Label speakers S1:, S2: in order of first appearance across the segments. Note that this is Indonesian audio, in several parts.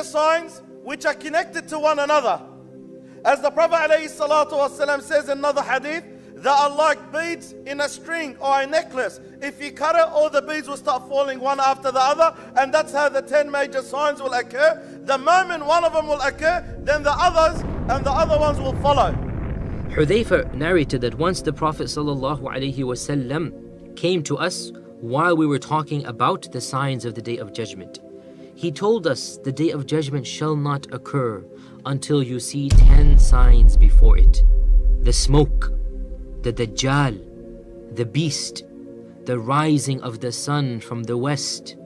S1: major signs which are connected to one another. As the Prophet ﷺ says in another hadith, that are like beads in a string or a necklace. If you cut it, all the beads will start falling one after the other, and that's how the 10 major signs will occur. The moment one of them will occur, then the others and the other ones will follow.
S2: Hudhayfa narrated that once the Prophet ﷺ came to us while we were talking about the signs of the Day of Judgment. He told us the Day of Judgment shall not occur until you see 10 signs before it. The smoke, the Dajjal, the beast, the rising of the sun from the west,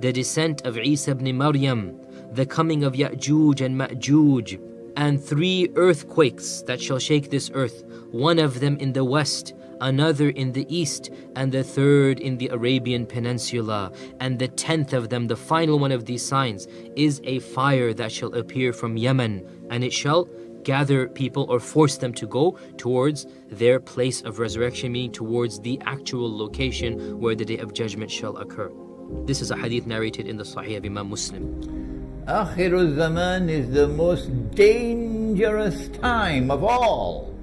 S2: the descent of Isa ibn Maryam, the coming of Ya'juj and Ma'juj, and 3 earthquakes that shall shake this earth, one of them in the west, another in the east, and the 3rd in the Arabian Peninsula. And the 10th of them, the final one of these signs, is a fire that shall appear from Yemen, and it shall gather people or force them to go towards their place of resurrection, meaning towards the actual location where the Day of Judgment shall occur. This is a hadith narrated in the Sahih of Imam Muslim.
S3: Akhirul Zaman is the most dangerous time of all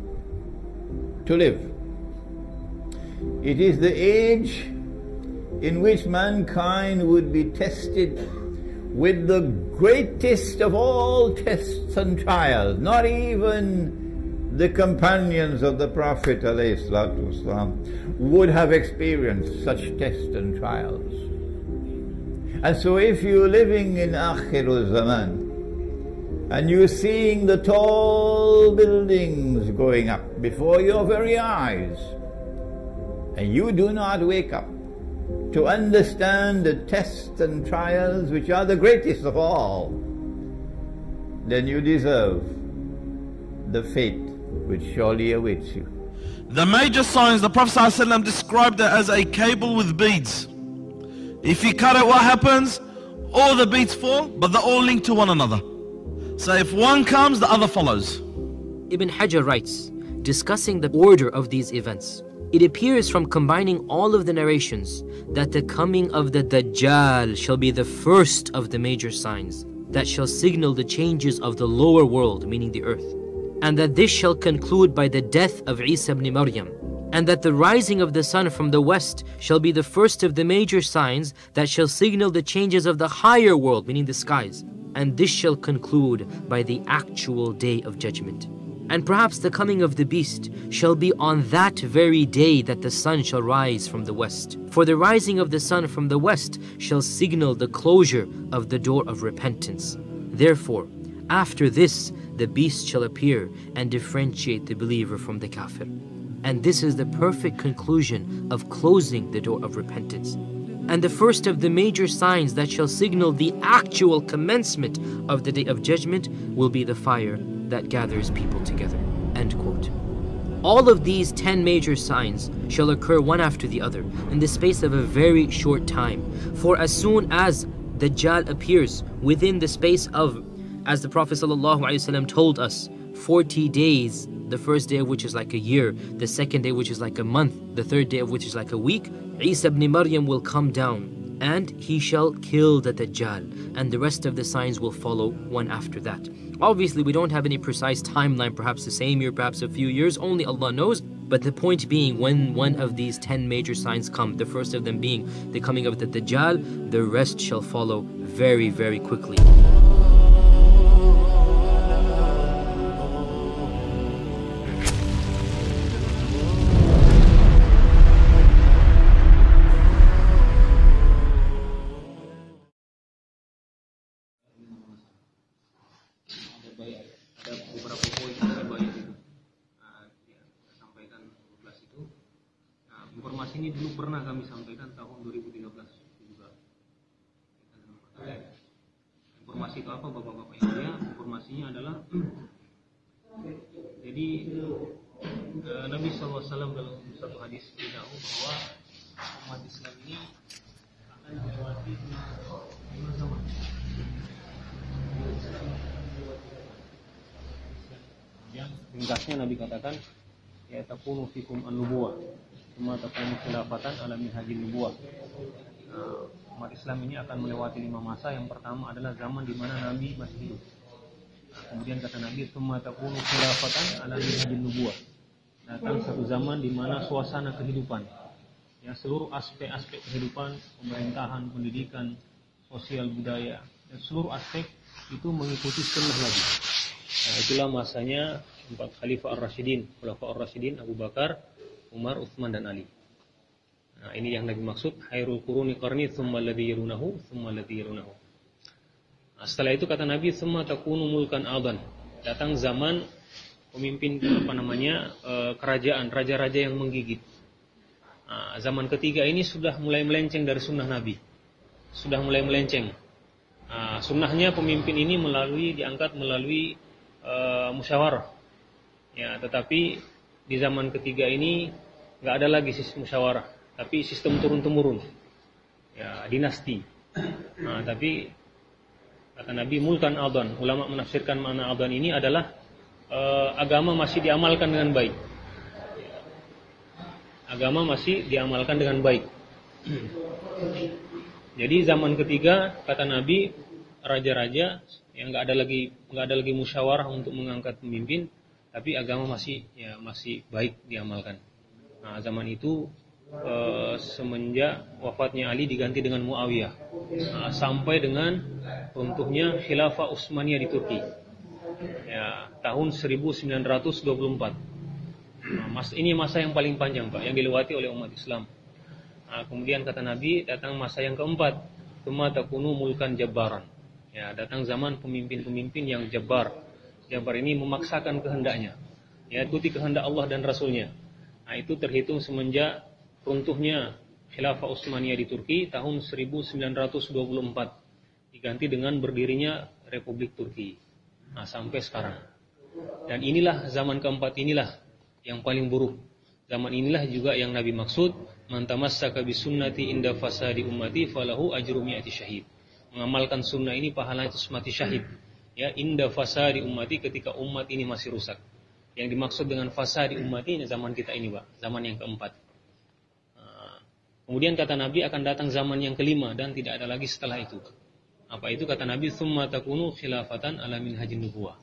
S3: to live. It is the age in which mankind would be tested with the greatest of all tests and trials. Not even the companions of the Prophet ﷺ would have experienced such tests and trials. And so if you're living in Akhirul Zaman and you're seeing the tall buildings going up before your very eyes, and you do not wake up to understand the tests and trials which are the greatest of all, then you deserve the fate which surely awaits you.
S4: The major signs, the Prophet ﷺ described it as a cable with beads. If you cut it, what happens? All the beads fall, but they're all linked to one another. So if one comes, the other follows.
S2: Ibn Hajar writes, discussing the order of these events, it appears from combining all of the narrations that the coming of the Dajjal shall be the first of the major signs that shall signal the changes of the lower world, meaning the earth, and that this shall conclude by the death of Isa ibn Maryam, and that the rising of the sun from the west shall be the first of the major signs that shall signal the changes of the higher world, meaning the skies, and this shall conclude by the actual Day of Judgment. And perhaps the coming of the beast shall be on that very day that the sun shall rise from the west. For the rising of the sun from the west shall signal the closure of the door of repentance. Therefore, after this, the beast shall appear and differentiate the believer from the kafir. And this is the perfect conclusion of closing the door of repentance. And the first of the major signs that shall signal the actual commencement of the Day of Judgment will be the fire that gathers people together. End quote. All of these 10 major signs shall occur one after the other in the space of a very short time. For as soon as Dajjal appears within the space of, as the Prophet ﷺ told us, 40 days, the first day of which is like a year, the second day which is like a month, the third day of which is like a week, Isa ibn Maryam will come down and he shall kill the Dajjal, and the rest of the signs will follow one after that. Obviously, we don't have any precise timeline, perhaps the same year, perhaps a few years, only Allah knows. But the point being, when one of these 10 major signs come, the first of them being the coming of the Dajjal, the rest shall follow very, very quickly.
S5: Informasi ini dulu pernah kami sampaikan tahun 2013 juga. Informasi itu apa Bapak-bapak yang mulia? Informasinya adalah jadi Nabi SAW dalam satu hadis beritahu bahwa umat Islam ini akan melewati 5 zaman. Yang ringkasnya Nabi katakan, ya takunu fikum an-nubuwah, cuma takunu khilafatan ala minhajin nubuwah. umat Islam ini akan melewati 5 masa. Yang pertama adalah zaman di mana Nabi masih hidup. Kemudian kata Nabi, "Tsumma takunu khilafatan ala minhajin nubuwah." Datang satu zaman di mana suasana kehidupan, ya, seluruh aspek-aspek kehidupan, pemerintahan, pendidikan, sosial, budaya, dan seluruh aspek itu mengikuti sunnah Nabi. Nah, itulah masanya 4 Khalifah Ar-Rasyidin, Khulafa Ar-Rasyidin, Abu Bakar, Umar, Utsman, dan Ali. Nah, ini yang Nabi maksud, "Khairul quruni qarni, tsumma alladhi yalunahu, tsumma alladhi yalunahu." Nah, setelah itu kata Nabi, "Tsumma takunu mulkan adan." Datang zaman pemimpin kerajaan, raja-raja yang menggigit. Nah, zaman ketiga ini sudah mulai melenceng dari sunnah Nabi. Sudah mulai melenceng. Sunnahnya pemimpin ini diangkat melalui musyawarah. Ya, tetapi di zaman ketiga ini nggak ada lagi sistem musyawarah, tapi sistem turun-temurun. Ya, dinasti. Nah, tapi kata Nabi, mulkan adan. Ulama menafsirkan makna adan ini adalah agama masih diamalkan dengan baik. Ya, agama masih diamalkan dengan baik. Jadi zaman ketiga kata Nabi, raja-raja yang nggak ada lagi musyawarah untuk mengangkat pemimpin, tapi agama masih baik diamalkan. Nah, zaman itu semenjak wafatnya Ali diganti dengan Muawiyah, sampai dengan runtuhnya Khilafah Utsmaniyah di Turki, ya, tahun 1924. Ini masa yang paling panjang, Pak, yang dilewati oleh umat Islam. Nah, kemudian kata Nabi, datang masa yang keempat, "Tsumma takunu mulkan jabbaran." Ya, datang zaman pemimpin-pemimpin yang jabbar. Jabbar ini memaksakan kehendaknya, ya, ikuti kehendak Allah dan Rasulnya. Nah, itu terhitung semenjak runtuhnya Khilafah Utsmaniyah di Turki tahun 1924, diganti dengan berdirinya Republik Turki. Nah, sampai sekarang. Dan inilah zaman keempat inilah yang paling buruk. Zaman inilah juga yang Nabi maksud, "Man tamassaka bisunnati inda fasadi ummati falahu ajru mi'ati syahid." Mengamalkan sunnah ini pahalanya 100 mati syahid. Ya, inda fasadi ummati, ketika umat ini masih rusak. Yang dimaksud dengan fasadi ummati ini zaman kita ini, Pak, zaman yang keempat. Kemudian kata Nabi akan datang zaman yang kelima dan tidak ada lagi setelah itu. Apa itu? Kata Nabi, "Tsumma takunu khilafatan ala minhajin nubuwah."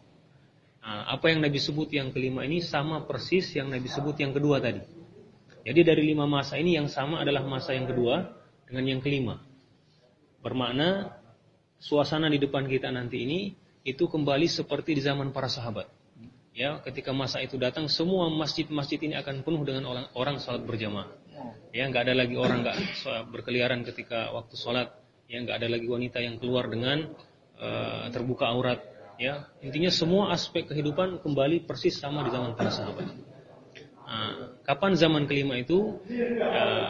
S5: Nah, apa yang Nabi sebut yang kelima ini sama persis yang Nabi sebut yang kedua tadi. Jadi dari 5 masa ini yang sama adalah masa yang kedua dengan yang kelima. Bermakna suasana di depan kita nanti ini itu kembali seperti di zaman para sahabat. Ya, ketika masa itu datang, semua masjid-masjid ini akan penuh dengan orang salat berjamaah. Ya, nggak ada lagi orang nggak berkeliaran ketika waktu salat. Ya, nggak ada lagi wanita yang keluar dengan terbuka aurat. Ya, intinya semua aspek kehidupan kembali persis sama di zaman para sahabat. Nah, kapan zaman kelima itu?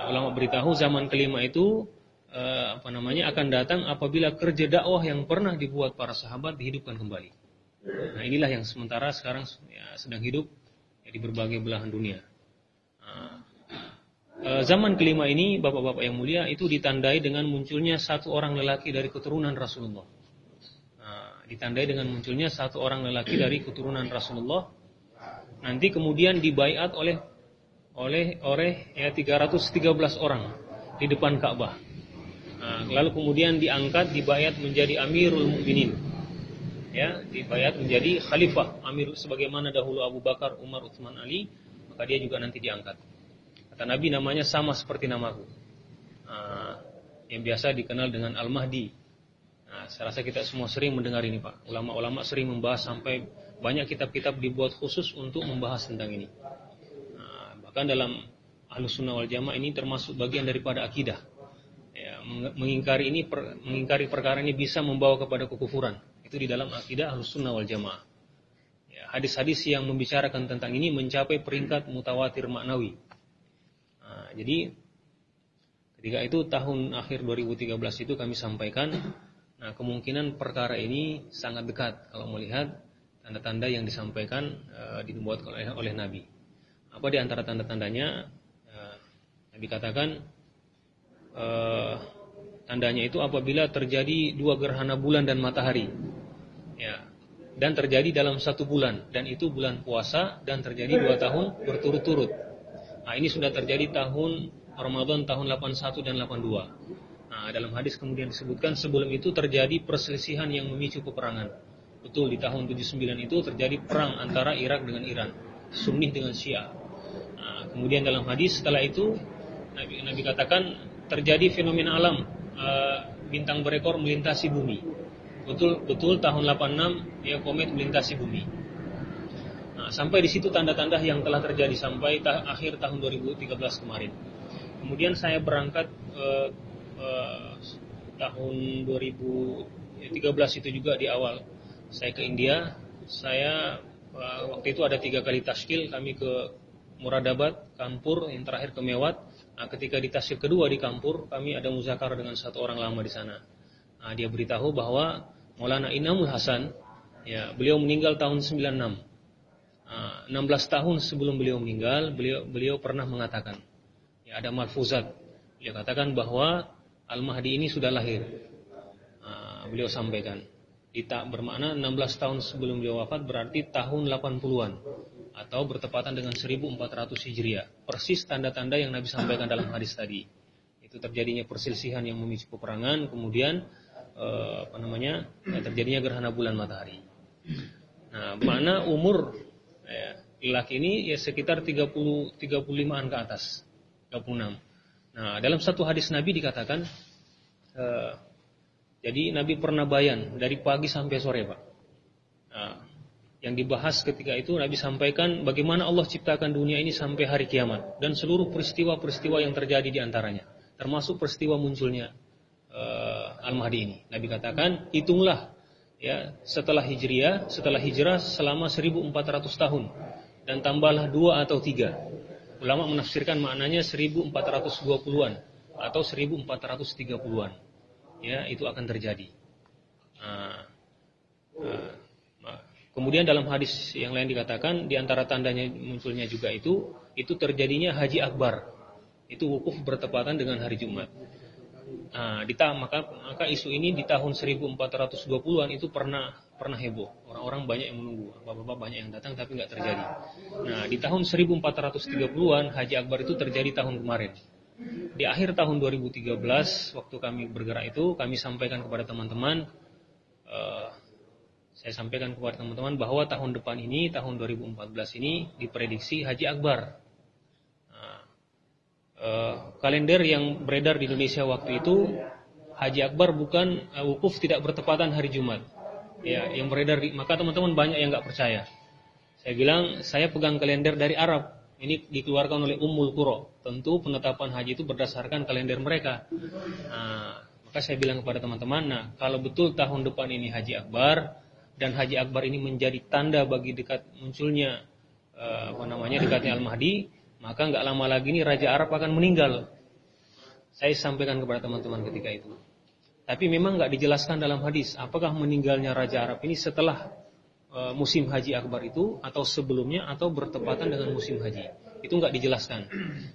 S5: Ulama beritahu zaman kelima itu akan datang apabila kerja dakwah yang pernah dibuat para sahabat dihidupkan kembali. Nah, inilah yang sementara sekarang sedang hidup di berbagai belahan dunia. Zaman kelima ini, bapak-bapak yang mulia, itu ditandai dengan munculnya satu orang lelaki dari keturunan Rasulullah. Ditandai dengan munculnya satu orang lelaki dari keturunan Rasulullah. Nanti kemudian dibaiat oleh 313 orang di depan Ka'bah. Lalu kemudian diangkat, dibaiat menjadi Amirul Mukminin. Ya, dibaiat menjadi khalifah, amir, sebagaimana dahulu Abu Bakar, Umar, Utsman, Ali, maka dia juga nanti diangkat. Kata Nabi, namanya sama seperti namaku. Yang biasa dikenal dengan Al-Mahdi. Nah, saya rasa kita semua sering mendengar ini, Pak. Ulama-ulama sering membahas, sampai banyak kitab-kitab dibuat khusus untuk membahas tentang ini. Bahkan dalam Ahlus Sunnah wal Jamaah ini termasuk bagian daripada akidah. Ya, mengingkari perkara ini bisa membawa kepada kekufuran. Itu di dalam akidah Ahlus Sunnah wal Jamaah. Ya, hadis-hadis yang membicarakan tentang ini mencapai peringkat mutawatir maknawi. Jadi ketika itu tahun akhir 2013 itu kami sampaikan, kemungkinan perkara ini sangat dekat kalau melihat tanda-tanda yang disampaikan dibuat oleh Nabi. Apa di antara tanda-tandanya? Nabi katakan tandanya itu apabila terjadi 2 gerhana bulan dan matahari, ya, dan terjadi dalam 1 bulan, dan itu bulan puasa, dan terjadi 2 tahun berturut-turut. Ini sudah terjadi tahun Ramadan tahun 81 dan 82. Nah, dalam hadis kemudian disebutkan sebelum itu terjadi perselisihan yang memicu peperangan. Betul, di tahun 79 itu terjadi perang antara Irak dengan Iran, Sunni dengan Syiah. Nah, kemudian dalam hadis setelah itu Nabi katakan terjadi fenomena alam, bintang berekor melintasi bumi. Betul tahun 86 ya komet melintasi bumi. Nah, sampai di situ tanda-tanda yang telah terjadi sampai akhir tahun 2013 kemarin. Kemudian saya berangkat tahun 2013 itu juga di awal. Saya ke India. Saya waktu itu ada 3 kali tasyil, kami ke Muradabad, Kanpur, yang terakhir ke Mewat. Nah, ketika di tasyil kedua di Kanpur, kami ada muzakarah dengan satu orang lama di sana. Nah, dia beritahu bahwa Maulana Inamul Hasan, ya, beliau meninggal tahun 96. 16 tahun sebelum beliau meninggal, beliau pernah mengatakan, ya, ada malfuzat. Dia katakan bahwa Al-Mahdi ini sudah lahir. Beliau sampaikan. Bermakna 16 tahun sebelum beliau wafat berarti tahun 80-an. Atau bertepatan dengan 1400 Hijriah. Persis tanda-tanda yang Nabi sampaikan dalam hadis tadi. Itu terjadinya perselisihan yang memicu peperangan, kemudian terjadinya gerhana bulan matahari. Nah, mana umur lelaki ini ya sekitar 35-an ke atas, 36. Nah, dalam satu hadis Nabi dikatakan, jadi Nabi pernah bayan dari pagi sampai sore, Pak. Nah, yang dibahas ketika itu Nabi sampaikan bagaimana Allah ciptakan dunia ini sampai hari kiamat dan seluruh peristiwa-peristiwa yang terjadi di antaranya, termasuk peristiwa munculnya Al-Mahdi ini. Nabi katakan, hitunglah ya setelah hijrah selama 1400 tahun dan tambahlah 2 atau 3. Ulama menafsirkan maknanya 1420-an atau 1430-an. Ya, itu akan terjadi. Kemudian dalam hadis yang lain dikatakan di antara tandanya munculnya juga itu terjadinya Haji Akbar. Itu wukuf bertepatan dengan hari Jumat. Maka isu ini di tahun 1420-an itu pernah heboh. Orang-orang banyak yang menunggu, bapak-bapak banyak yang datang tapi nggak terjadi. Nah, di tahun 1430-an Haji Akbar itu terjadi tahun kemarin. Di akhir tahun 2013 waktu kami bergerak itu kami sampaikan kepada teman-teman, saya sampaikan kepada teman-teman bahwa tahun depan ini, tahun 2014 ini diprediksi Haji Akbar. Kalender yang beredar di Indonesia waktu itu Haji Akbar bukan wukuf tidak bertepatan hari Jumat. Ya, yang beredar maka teman-teman banyak yang nggak percaya. Saya bilang saya pegang kalender dari Arab. Ini dikeluarkan oleh Ummul Qura. Tentu penetapan haji itu berdasarkan kalender mereka. Maka saya bilang kepada teman-teman, kalau betul tahun depan ini Haji Akbar dan Haji Akbar ini menjadi tanda bagi munculnya dekatnya Al-Mahdi, maka nggak lama lagi ini Raja Arab akan meninggal. Saya sampaikan kepada teman-teman ketika itu. Tapi memang nggak dijelaskan dalam hadis apakah meninggalnya Raja Arab ini setelah musim haji akbar itu atau sebelumnya atau bertepatan dengan musim haji. Itu nggak dijelaskan.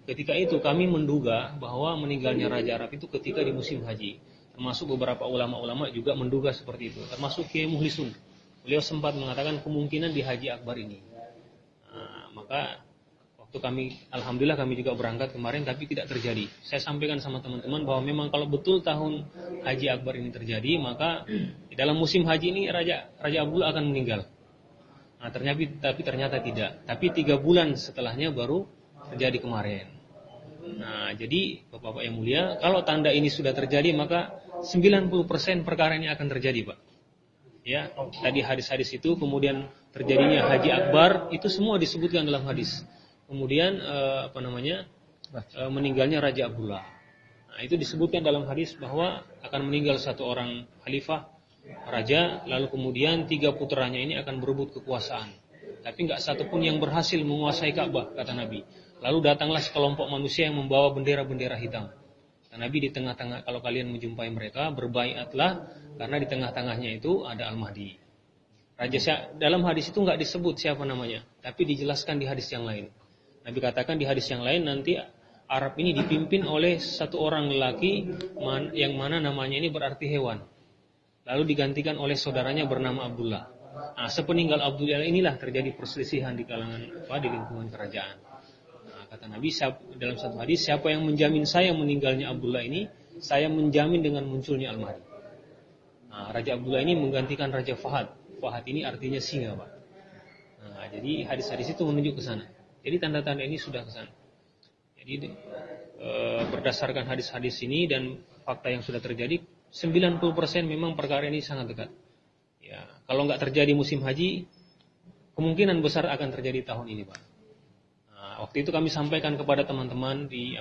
S5: Ketika itu kami menduga bahwa meninggalnya Raja Arab itu ketika di musim haji. Termasuk beberapa ulama-ulama juga menduga seperti itu. Termasuk Kiai Muhlisun. Beliau sempat mengatakan kemungkinan di haji akbar ini. Maka waktu alhamdulillah kami juga berangkat kemarin tapi tidak terjadi. Saya sampaikan sama teman-teman bahwa memang kalau betul tahun haji akbar ini terjadi, maka di dalam musim haji ini Raja Abdullah akan meninggal. Nah, tapi ternyata tidak. Tapi 3 bulan setelahnya baru terjadi kemarin. Nah, jadi Bapak-bapak yang mulia, kalau tanda ini sudah terjadi maka 90% perkara ini akan terjadi, Pak. Ya, tadi hadis-hadis itu kemudian terjadinya haji akbar itu semua disebutkan dalam hadis. Kemudian meninggalnya Raja Abdullah. Nah, itu disebutkan dalam hadis bahwa akan meninggal satu orang khalifah raja, lalu kemudian 3 putranya ini akan berebut kekuasaan. Tapi nggak satu pun yang berhasil menguasai Ka'bah, kata Nabi. Lalu datanglah sekelompok manusia yang membawa bendera-bendera hitam. Kata Nabi, di tengah-tengah kalau kalian menjumpai mereka, berbaiatlah karena di tengah-tengahnya itu ada Al-Mahdi. Dalam hadis itu nggak disebut siapa namanya, tapi dijelaskan di hadis yang lain. Nabi katakan di hadis yang lain nanti Arab ini dipimpin oleh satu orang lelaki yang mana namanya ini berarti hewan. Lalu digantikan oleh saudaranya bernama Abdullah. Nah, sepeninggal Abdullah inilah terjadi perselisihan di kalangan di lingkungan kerajaan. Nah, kata Nabi dalam satu hadis, siapa yang menjamin saya meninggalnya Abdullah ini, saya menjamin dengan munculnya Al-Mahdi. Nah, Raja Abdullah ini menggantikan Raja Fahad. Fahad ini artinya singa, Pak. Nah, jadi hadis-hadis itu menunjuk ke sana. Jadi tanda-tanda ini sudah ke sana. Jadi berdasarkan hadis-hadis ini dan fakta yang sudah terjadi, 90% memang perkara ini sangat dekat. Ya, kalau nggak terjadi musim haji, kemungkinan besar akan terjadi tahun ini, Pak. Nah, waktu itu kami sampaikan kepada teman-teman di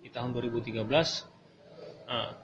S5: di tahun 2013. Nah,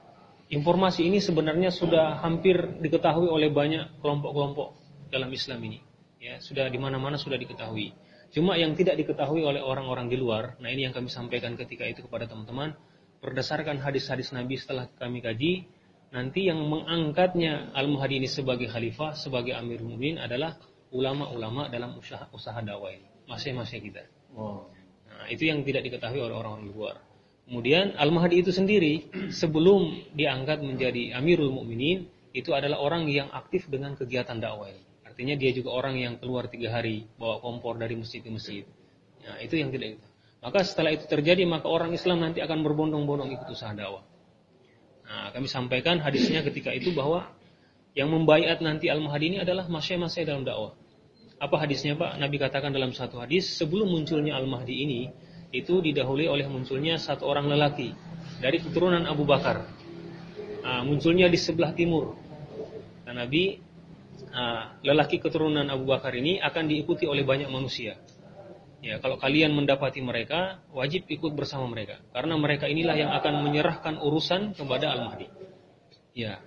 S5: informasi ini sebenarnya sudah hampir diketahui oleh banyak kelompok-kelompok dalam Islam ini. Ya, sudah di mana-mana sudah diketahui. Cuma yang tidak diketahui oleh orang-orang di luar, nah ini yang kami sampaikan ketika itu kepada teman-teman, berdasarkan hadis-hadis Nabi setelah kami kaji, nanti yang mengangkatnya Al-Mahdi ini sebagai khalifah, sebagai Amirul Mukminin adalah ulama-ulama dalam usaha dakwah ini, masing-masing kita. Nah, itu yang tidak diketahui oleh orang-orang di luar. Kemudian Al-Mahdi itu sendiri sebelum diangkat menjadi Amirul Mukminin itu adalah orang yang aktif dengan kegiatan dakwah ini. Artinya dia juga orang yang keluar 3 hari bawa kompor dari masjid ke masjid. Nah, itu yang tidak itu. Maka setelah itu terjadi, maka orang Islam nanti akan berbondong-bondong ikut usaha dakwah. Nah, kami sampaikan hadisnya ketika itu bahwa yang membaiat nanti Al-Mahdi ini adalah masya-masya dalam dakwah. Apa hadisnya, Pak? Nabi katakan dalam satu hadis, sebelum munculnya Al-Mahdi ini, itu didahului oleh munculnya satu orang lelaki dari keturunan Abu Bakar. Nah, munculnya di sebelah timur. Dan Nabi, lelaki keturunan Abu Bakar ini akan diikuti oleh banyak manusia. Ya, kalau kalian mendapati mereka, wajib ikut bersama mereka. Karena mereka inilah yang akan menyerahkan urusan kepada Al-Mahdi. Ya.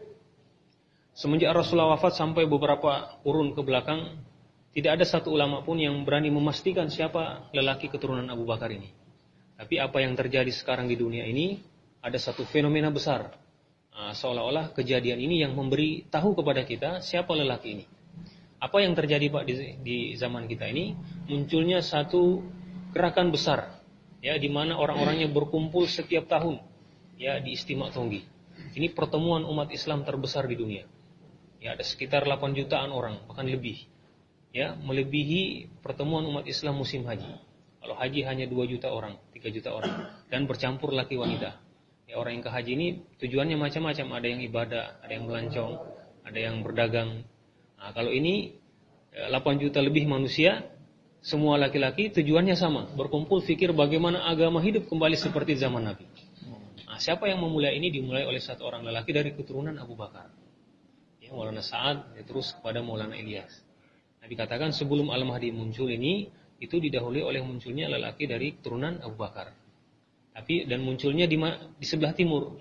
S5: Semenjak Rasulullah wafat sampai beberapa kurun ke belakang, tidak ada satu ulama pun yang berani memastikan siapa lelaki keturunan Abu Bakar ini. Tapi apa yang terjadi sekarang di dunia ini, ada satu fenomena besar. Seolah-olah kejadian ini yang memberi tahu kepada kita siapa lelaki ini. Apa yang terjadi, Pak, di zaman kita ini? Munculnya satu gerakan besar, ya, di mana orang-orangnya berkumpul setiap tahun, ya, di Istimewa Tonggi. Ini pertemuan umat Islam terbesar di dunia. Ya, ada sekitar 8 jutaan orang, bahkan lebih. Ya, melebihi pertemuan umat Islam musim haji. Kalau haji hanya 2 juta orang, 3 juta orang, dan bercampur laki wanita. Ya, orang yang ke haji ini tujuannya macam-macam, ada yang ibadah, ada yang melancong, ada yang berdagang. Nah, kalau ini 8 juta lebih manusia, semua laki-laki tujuannya sama, berkumpul fikir bagaimana agama hidup kembali seperti zaman Nabi. Nah, siapa yang memulai ini? Dimulai oleh satu orang lelaki dari keturunan Abu Bakar. Ya, Maulana Sa'ad, ya, terus kepada Maulana Ilyas. Nabi katakan sebelum Al-Mahdi muncul ini, itu didahului oleh munculnya lelaki dari keturunan Abu Bakar. Tapi dan munculnya di sebelah timur.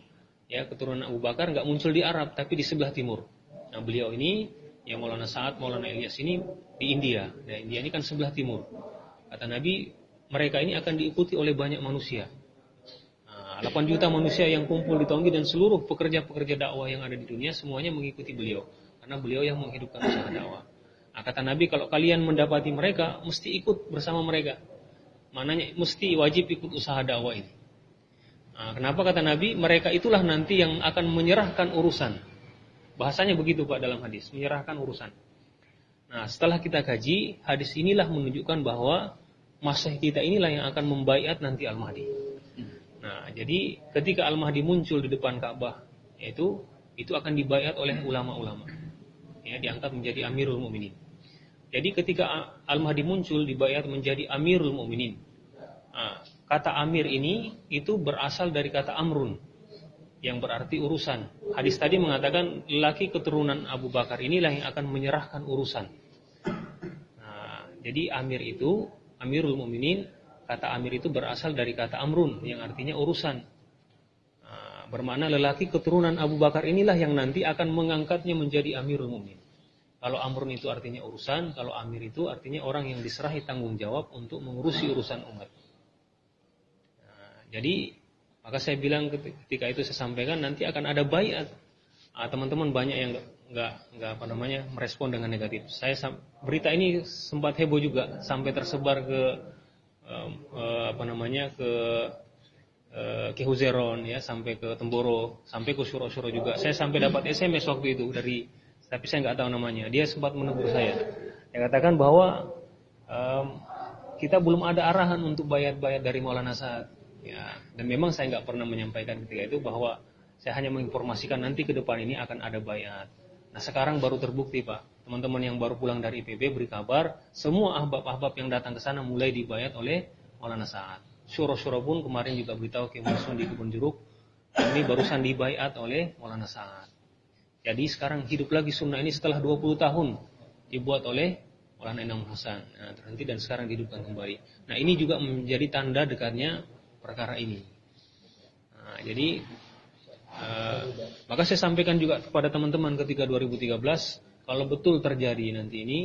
S5: Ya, keturunan Abu Bakar enggak muncul di Arab, tapi di sebelah timur. Nah, beliau ini, ya, Maulana Sa'ad, Maulana Ilyas ini di India. Dan India ini kan sebelah timur. Kata Nabi, mereka ini akan diikuti oleh banyak manusia. 8 juta manusia yang kumpul di Tonggi dan seluruh pekerja-pekerja dakwah yang ada di dunia semuanya mengikuti beliau. Karena beliau yang menghidupkan usaha dakwah. Nah, kata Nabi, kalau kalian mendapati mereka, mesti ikut bersama mereka. Maknanya mesti wajib ikut usaha dakwah ini. Nah, kenapa kata Nabi? Mereka itulah nanti yang akan menyerahkan urusan. Bahasanya begitu, Pak, dalam hadis, menyerahkan urusan. Nah, setelah kita kaji, hadis inilah menunjukkan bahwa masa kita inilah yang akan membaiat nanti Al-Mahdi. Nah, jadi ketika Al-Mahdi muncul di depan Ka'bah, yaitu itu akan dibaiat oleh ulama-ulama. Ya, diangkat menjadi Amirul Mukminin. Jadi ketika Al-Mahdi muncul dibaiat menjadi Amirul Mukminin. Nah, kata Amir ini itu berasal dari kata Amrun, yang berarti urusan. Hadis tadi mengatakan lelaki keturunan Abu Bakar inilah yang akan menyerahkan urusan. Nah, jadi Amir itu, Amirul Mukminin, kata Amir itu berasal dari kata Amrun, yang artinya urusan. Nah, bermakna lelaki keturunan Abu Bakar inilah yang nanti akan mengangkatnya menjadi Amirul Mukminin. Kalau Amrun itu artinya urusan, kalau Amir itu artinya orang yang diserahi tanggung jawab untuk mengurusi urusan umat. Nah, jadi maka saya bilang ketika itu saya sampaikan nanti akan ada baiat. Teman-teman banyak yang nggak merespon dengan negatif. Berita ini sempat heboh juga sampai tersebar ke ke Huzeron, ya, sampai ke Temboro, sampai ke Syuro-Syuro juga. Saya sampai dapat SMS waktu itu tapi saya nggak tahu namanya. Dia sempat menegur saya. Dia katakan bahwa kita belum ada arahan untuk bayat-bayat dari Maulana Sa'ad. Ya, dan memang saya nggak pernah menyampaikan ketika itu bahwa saya hanya menginformasikan nanti ke depan ini akan ada baiat. Nah sekarang baru terbukti Pak, teman-teman yang baru pulang dari IPB beri kabar, semua ahbab-ahbab yang datang ke sana mulai dibaiat oleh Maulana Sa'ad. Syuro-syuro pun kemarin juga beritahu Ki Mansur di Kebun Jeruk, ini barusan dibaiat oleh Maulana Sa'ad. Jadi sekarang hidup lagi sunnah ini setelah 20 tahun dibuat oleh Maulana Inam Hasan. Nah, terhenti dan sekarang dihidupkan kembali. Nah ini juga menjadi tanda dekatnya perkara ini. Nah, jadi maka saya sampaikan juga kepada teman-teman ketika 2013, kalau betul terjadi nanti ini,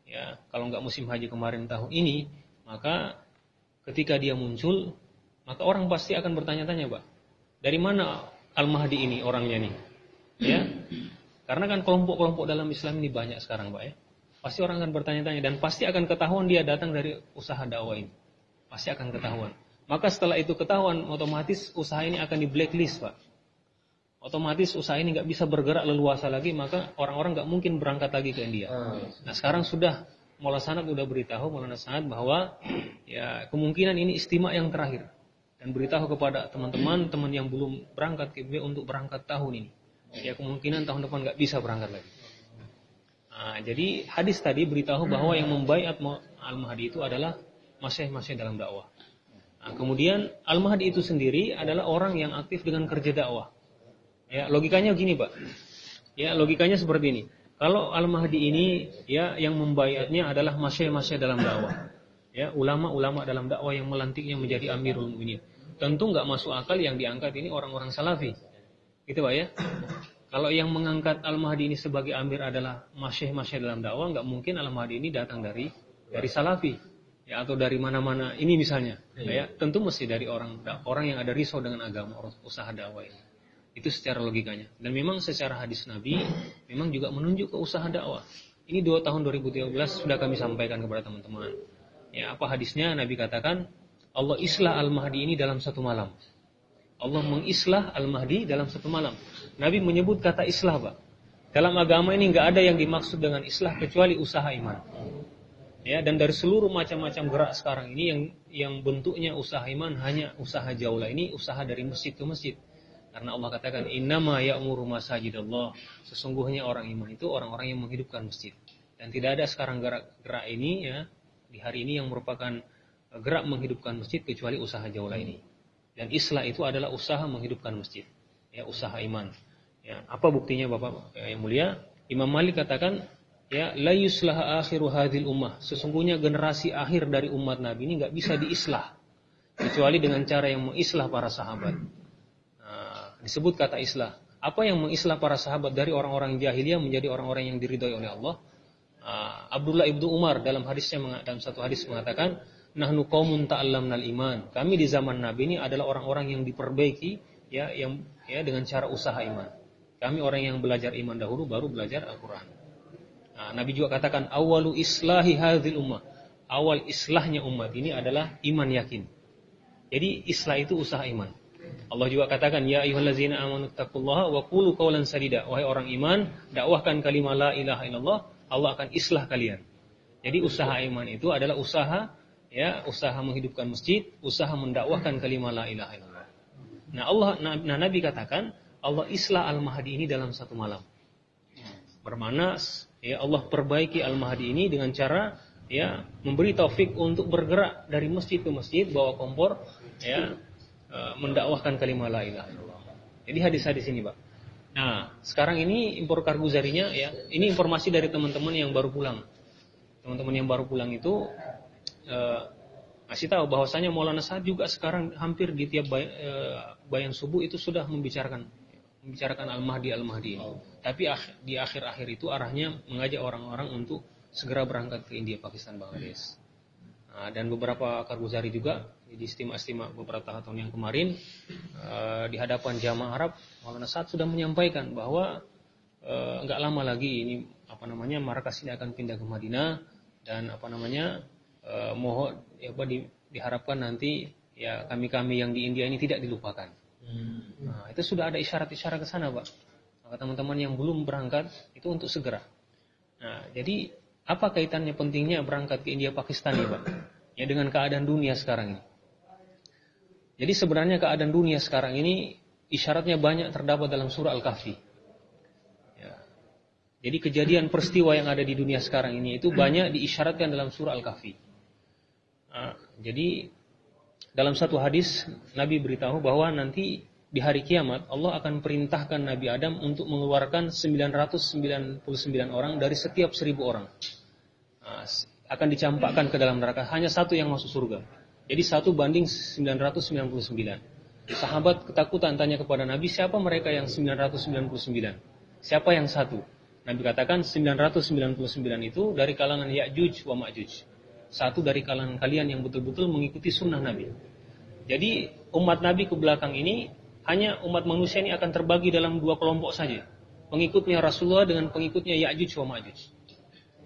S5: ya kalau nggak musim haji kemarin tahun ini, maka ketika dia muncul, maka orang pasti akan bertanya-tanya, Pak, dari mana Al-Mahdi ini orangnya nih? Ya, karena kan kelompok-kelompok dalam Islam ini banyak sekarang, Pak ya. Pasti orang akan bertanya-tanya dan pasti akan ketahuan dia datang dari usaha dakwah ini. Pasti akan ketahuan. Maka setelah itu ketahuan, otomatis usaha ini akan di blacklist, Pak. Otomatis usaha ini nggak bisa bergerak leluasa lagi, maka orang-orang nggak mungkin berangkat lagi ke India. Nah sekarang sudah Maulana Sa'ad sudah beritahu Maulana Sa'ad bahwa ya kemungkinan ini istimewa yang terakhir, dan beritahu kepada teman-teman yang belum berangkat ke IPB untuk berangkat tahun ini. Ya kemungkinan tahun depan nggak bisa berangkat lagi. Nah, jadi hadis tadi beritahu bahwa yang membaiat Al-Mahdi itu adalah masih dalam dakwah. Nah, kemudian Al-Mahdi itu sendiri adalah orang yang aktif dengan kerja dakwah. Ya, logikanya gini, Pak. Ya, logikanya seperti ini. Kalau Al-Mahdi ini ya yang membaiatnya adalah masih dalam dakwah. Ya, ulama-ulama dalam dakwah yang melantiknya menjadi Amirul Mukminin. Tentu nggak masuk akal yang diangkat ini orang-orang Salafi. Gitu, Pak ya. Kalau yang mengangkat Al-Mahdi ini sebagai amir adalah masih dalam dakwah, nggak mungkin Al-Mahdi ini datang dari Salafi. Ya, atau dari mana-mana ini misalnya. Ya, tentu mesti dari orang yang ada risau dengan agama, usaha dakwah ini. Itu secara logikanya. Dan memang secara hadis Nabi memang juga menunjuk ke usaha dakwah. Ini 2 tahun 2013 sudah kami sampaikan kepada teman-teman. Ya, apa hadisnya? Nabi katakan, Allah islah Al-Mahdi ini dalam satu malam. Allah mengislah Al-Mahdi dalam satu malam. Nabi menyebut kata islah, Pak. Dalam agama ini enggak ada yang dimaksud dengan islah kecuali usaha iman. Ya, dan dari seluruh macam-macam gerak sekarang ini yang bentuknya usaha iman hanya usaha jaulah, ini usaha dari masjid ke masjid. Karena Allah katakan innama ya'muru masajidallah. Sesungguhnya orang iman itu orang-orang yang menghidupkan masjid. Dan tidak ada sekarang gerak ini ya di hari ini yang merupakan gerak menghidupkan masjid kecuali usaha jaulah ini. Dan islah itu adalah usaha menghidupkan masjid. Ya, usaha iman. Ya, apa buktinya Bapak yang mulia? Imam Malik katakan ya la yuslah akhiru hadhil ummah. Sesungguhnya generasi akhir dari umat Nabi ini enggak bisa diislah kecuali dengan cara yang mengislah para sahabat. Disebut kata islah. Apa yang mengislah para sahabat dari orang-orang jahiliyah menjadi orang-orang yang diridhai oleh Allah? Abdullah ibnu Umar dalam satu hadis mengatakan, nahnu qaumun ta'allamnal iman. Kami di zaman Nabi ini adalah orang-orang yang diperbaiki ya dengan cara usaha iman. Kami orang yang belajar iman dahulu baru belajar Al-Qur'an. Nah, Nabi juga katakan awalu islahi hadzil ummah. Awal islahnya umat ini adalah iman yakin. Jadi islah itu usaha iman. Allah juga katakan ya ayyuhallazina amanu taqullaha wa qulu qawlan sadida. Wahai orang iman, dakwahkan kalimat la ilaha illallah, Allah akan islah kalian. Jadi usaha iman itu adalah usaha menghidupkan masjid, usaha mendakwahkan kalimat la ilaha illallah. Nah Nabi katakan Allah islah Al-Mahdi ini dalam satu malam. Bermakna ya Allah perbaiki Al-Mahdi ini dengan cara ya memberi taufik untuk bergerak dari masjid ke masjid bawa kompor ya mendakwahkan kalimat la ilaha illallah. Jadi hadis-hadis ini, Pak. Nah, sekarang ini impor karguzarinya ya, ini informasi dari teman-teman yang baru pulang. Teman-teman yang baru pulang itu ngasih tahu bahwasanya Maulana Sa'ad juga sekarang hampir di tiap bayan subuh itu sudah membicarakan Al-Mahdi ini. Tapi di akhir-akhir itu arahnya mengajak orang-orang untuk segera berangkat ke India, Pakistan, Bangladesh. Nah, dan beberapa karguzari juga di istimewa beberapa tahun yang kemarin di hadapan jamaah Arab, Maulana Sa'ad sudah menyampaikan bahwa enggak lama lagi ini markas ini akan pindah ke Madinah dan mohon diharapkan nanti ya kami yang di India ini tidak dilupakan. Nah, itu sudah ada isyarat-isyarat ke sana, Pak. Maka teman-teman yang belum berangkat itu untuk segera. Nah, jadi apa kaitannya pentingnya berangkat ke India Pakistan nih, Pak? Ya dengan keadaan dunia sekarang ini. Jadi sebenarnya keadaan dunia sekarang ini isyaratnya banyak terdapat dalam surah Al-Kahfi. Ya. Jadi kejadian peristiwa yang ada di dunia sekarang ini itu banyak diisyaratkan dalam surah Al-Kahfi. Jadi dalam satu hadis Nabi beritahu bahwa nanti di hari kiamat Allah akan perintahkan Nabi Adam untuk mengeluarkan 999 orang dari setiap 1000 orang. Akan dicampakkan ke dalam neraka, hanya satu yang masuk surga. Jadi 1 banding 999. Sahabat ketakutan tanya kepada Nabi, siapa mereka yang 999? Siapa yang satu? Nabi katakan 999 itu dari kalangan Ya'juj wa Ma'juj. Satu dari kalangan kalian yang betul-betul mengikuti sunnah Nabi. Jadi umat Nabi ke belakang ini, hanya umat manusia ini akan terbagi dalam 2 kelompok saja. Pengikutnya Rasulullah dengan pengikutnya Ya'juj wa Ma'juj.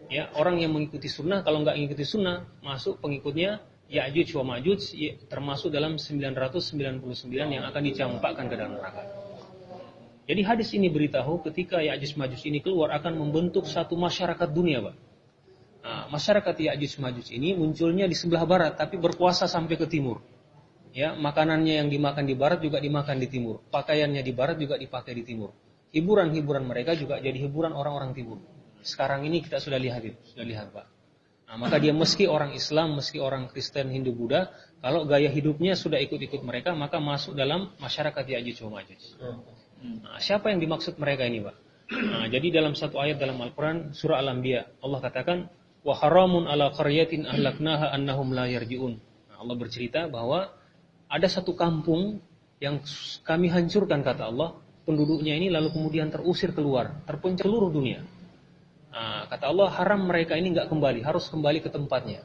S5: Ya, orang yang mengikuti sunnah, kalau nggak mengikuti sunnah, masuk pengikutnya Ya'juj wa Ma'juj, termasuk dalam 999 yang akan dicampakkan ke dalam neraka. Jadi hadis ini beritahu ketika Ya'juj Ma'juj ini keluar akan membentuk satu masyarakat dunia, Pak. Masyarakat Ya'juj Ma'juj ini munculnya di sebelah barat, tapi berkuasa sampai ke timur. Ya, makanannya yang dimakan di barat juga dimakan di timur. Pakaiannya di barat juga dipakai di timur. Hiburan-hiburan mereka juga jadi hiburan orang-orang timur. Sekarang ini kita sudah lihat Pak. Maka dia meski orang Islam, meski orang Kristen, Hindu, Buddha, kalau gaya hidupnya sudah ikut-ikut mereka, maka masuk dalam masyarakat Ya'juj wa Ma'juj. Siapa yang dimaksud mereka ini, Pak? Jadi dalam satu ayat dalam Al-Quran, surah Al-Anbiya, Allah katakan, wa haramun ala qaryatin ahlaknaha annahum la yarji'un. Allah bercerita bahwa ada satu kampung yang kami hancurkan, kata Allah, penduduknya ini lalu kemudian terusir keluar, terpencar seluruh dunia. Kata Allah, haram mereka ini enggak kembali, harus kembali ke tempatnya.